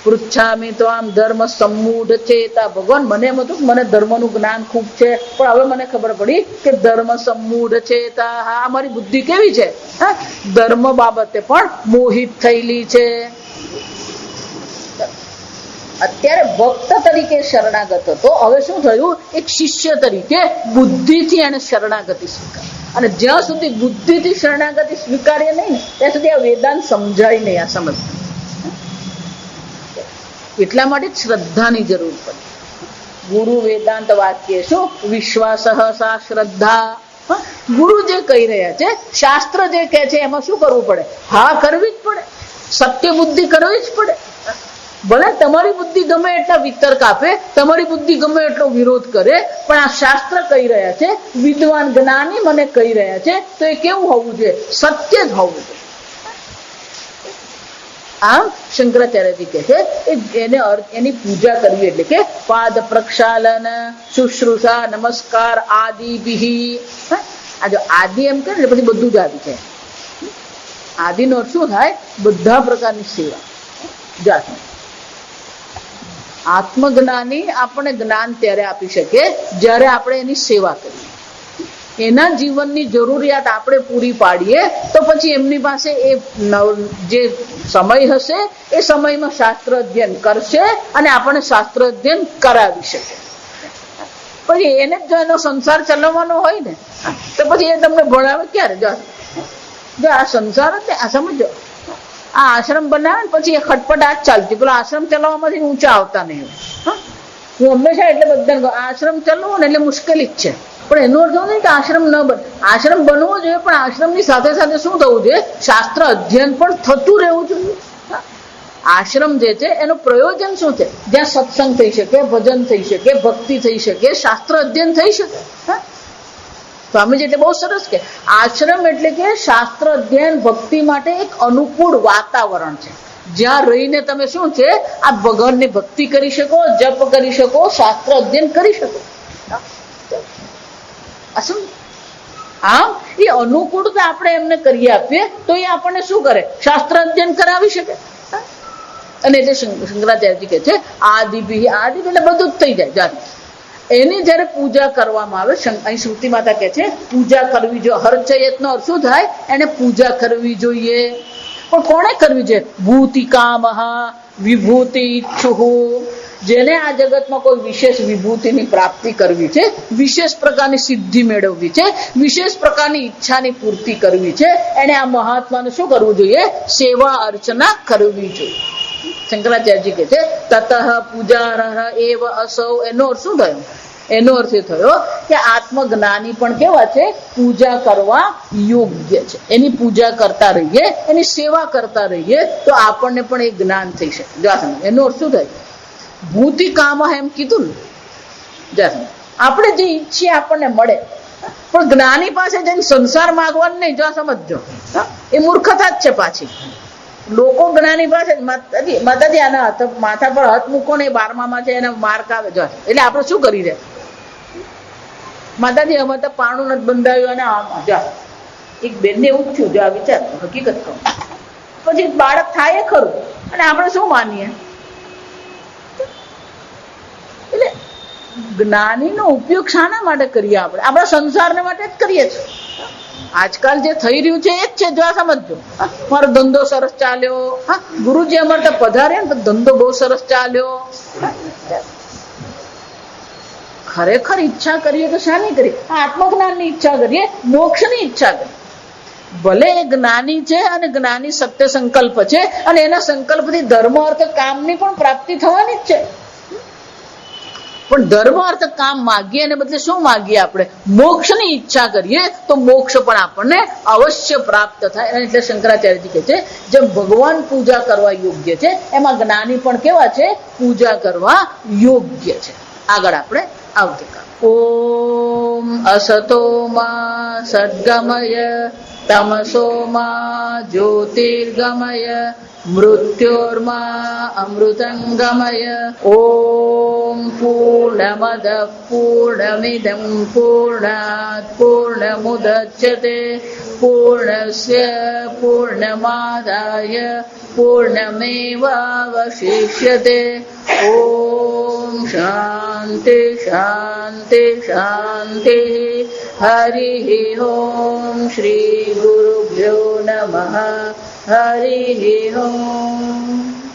A: પૃચ્છામિ તો આમ ધર્મ સંમૂઢ ચેતા. ભગવાન મને એમ હતું મને ધર્મનું જ્ઞાન ખૂબ છે, પણ હવે મને ખબર પડી કે ધર્મ સંમૂઢ ચેતા, હા મારી બુદ્ધિ કેવી છે? ધર્મ બાબતે પણ મોહિત થયેલી છે. અત્યારે ભક્ત તરીકે શરણાગત હતો, હવે શું થયું? એક શિષ્ય તરીકે બુદ્ધિથી એને શરણાગતિ સ્વીકાર. અને જ્યાં સુધી બુદ્ધિથી શરણાગતિ સ્વીકારીએ નહીં ને ત્યાં સુધી આ વેદાંત સમજાય નહીં. આ સમજ. એટલા માટે શ્રદ્ધાની જરૂર પડે. ગુરુ વેદાંત વાક્ય શું? વિશ્વાસ સા શ્રદ્ધા. ગુરુ જે કહી રહ્યા છે, શાસ્ત્ર જે કહે છે એમાં શું કરવું પડે? હા કરવી જ પડે. સત્ય બુદ્ધિ કરવી જ પડે. ભલે તમારી બુદ્ધિ ગમે એટલા વિતર્ક આપે, તમારી બુદ્ધિ ગમે એટલો વિરોધ કરે, પણ આ શાસ્ત્ર કહી રહ્યા છે, વિદ્વાન જ્ઞાની મને કહી રહ્યા છે, તો એ કેવું હોવું જોઈએ? સત્ય જ હોવું જોઈએ. આમ શંકરાચાર્યજી કહે છે એને એની પૂજા કરવી એટલે કે પાદ પ્રક્ષાલન, શુશ્રુષા, નમસ્કાર આદિભિ. આ જો આદિ એમ કહે ને પછી બધું જ આદિ છે. આદિનો અર્થ શું થાય? બધા પ્રકારની સેવા. જાત આત્મજ્ઞાની આપણને જ્ઞાન ત્યારે આપી શકે જ્યારે આપણે એની સેવા કરીએ, એના જીવનની જરૂરિયાત આપણે પૂરી પાડીએ, તો પછી એમની પાસે એ જે સમય હશે એ સમયમાં શાસ્ત્ર અધ્યયન કરશે અને આપણને શાસ્ત્ર અધ્યયન કરાવી શકે. પછી એને જ જો એનો સંસાર ચલાવવાનો હોય ને તો પછી એ તમને ભણાવે ક્યારે? જો આ સંસાર જ ને, આ સમજો, આ આશ્રમ બનાવે ને પછી એ ખટપટ ચાલતી, પેલો આશ્રમ ચલાવવામાંથી ઊંચા આવતા નહીં. હું હંમેશા એટલે બધાને આશ્રમ ચલાવવો ને એટલે મુશ્કેલી જ છે, પણ એનો અર્થ નહીં કે આશ્રમ ન બને. આશ્રમ બનવો જોઈએ, પણ આશ્રમની સાથે સાથે શું થવું જોઈએ? શાસ્ત્ર અધ્યયન પણ થતું રહેવું જોઈએ. આશ્રમ જે છે એનું પ્રયોજન શું છે? જ્યાં સત્સંગ થઈ શકે, ભજન થઈ શકે, ભક્તિ થઈ શકે, શાસ્ત્ર અધ્યયન થઈ શકે. સ્વામીજી એટલે બહુ સરસ કે આશ્રમ એટલે કે શાસ્ત્ર અધ્યયન ભક્તિ માટે એક અનુકૂળ વાતાવરણ છે, જ્યાં રહીને તમે શું છે આ ભગવાનની ભક્તિ કરી શકો, જપ કરી શકો, શાસ્ત્ર અધ્યયન કરી શકો. આમ એ અનુકૂળતા આપણે એમને કરી આપીએ તો એ આપણને શું કરે? શાસ્ત્ર અધ્યયન કરાવી શકે. અને એટલે શંકરાચાર્યજી કહે છે આદિભિ. આદિ એટલે બધું જ થઈ જાય. એની જયારે પૂજા કરવામાં આવે, અહીં શ્રુતિ માતા કહે છે પૂજા કરવી જોઈએ. હરચયતનો અર્થ શું થાય? એને પૂજા કરવી જોઈએ. પણ કોણે કરવી જોઈએ? ભૂતિકામહ વિભૂતિ ઈચ્છુ. જેને આ જગતમાં કોઈ વિશેષ વિભૂતિની પ્રાપ્તિ કરવી છે, વિશેષ પ્રકારની સિદ્ધિ મેળવવી છે, વિશેષ પ્રકારની ઈચ્છાની પૂર્તિ કરવી છે, એને આ મહાત્માને શું કરવું જોઈએ? સેવા અર્ચના કરવી જોઈએ. શંકરાચાર્યજી કે છે તતઃ પૂજારહ એવ અસૌ. એનો અર્થ શું થયો? એનો અર્થ એ થયો કે આત્મજ્ઞાની પણ કેવા છે? પૂજા કરવા યોગ્ય છે. એની પૂજા કરતા રહીએ, એની સેવા કરતા રહીએ તો આપણને પણ એ જ્ઞાન થઈ શકે. જો એનો અર્થ શું થાય? ભૂતિ કામ એમ કીધું ને, આપણે જે ઈચ્છીએ આપણને મળે, પણ જ્ઞાની પાસે જઈને સંસાર માગવાનું નહીં. જો સમજજો, એ મૂર્ખતા જ છે પાછી. લોકો જ્ઞાની પાસે માતાજી આના માથા પર હાથ મૂકો ને, 12માં છે એને માર્ક આવે. જો એટલે આપણે શું કરી રહ્યા? માતાજી અમે તો પાણું નથી બંધાવ્યું અને આમાં જા એક બેનને એવું જ થયું. જો આ વિચાર હકીકત કહું, પછી બાળક થાય ખરું અને આપણે શું માનીએ? એટલે જ્ઞાનીનો ઉપયોગ શાના માટે કરીએ? આપણે આપણા સંસારને માટે જ કરીએ છીએ. આજકાલ જે થઈ રહ્યું છે એ જ છે. જો આ સમજજો, મારો ધંધો સરસ ચાલ્યો, ગુરુજી અમારે તો પધારે ને તો ધંધો બહુ સરસ ચાલ્યો. ખરેખર ઈચ્છા કરીએ તો શાની કરીએ? આત્મજ્ઞાનની ઈચ્છા કરીએ, મોક્ષની ઈચ્છા કરીએ. ભલે એ જ્ઞાની છે અને જ્ઞાની સત્ય સંકલ્પ છે અને એના સંકલ્પથી ધર્મ અર્થ કામની પણ પ્રાપ્તિ થવાની જ છે. પણ ધર્મ અર્થ કામ માગીએ અને બદલે શું માગીએ? આપણે મોક્ષની ઈચ્છા કરીએ તો મોક્ષ પણ આપણને અવશ્ય પ્રાપ્ત થાય. એટલે શંકરાચાર્યજી કહે છે જેમ ભગવાન પૂજા કરવા યોગ્ય છે, એમાં જ્ઞાની પણ કેવા છે? પૂજા કરવા યોગ્ય છે. આગળ આપણે આવતીકાલ. ઓમ અસતો માં સદ્ગમય તમસો માં જ્યોતિર્ગમય મૃત્યોર્મા અમૃતંગમય. ઓમ પૂર્ણમદ પૂર્ણમિદં પૂર્ણાત પૂર્ણમુદચ્યતે પૂર્ણસ્ય પૂર્ણમાદાય પૂર્ણમેવાવશિષ્યતે. ઓમ શાંતિ શાંતિ શાંતિ. હરિ ઓમ શ્રી ગુરુભ્યો નમઃ. હરિ ઓમ.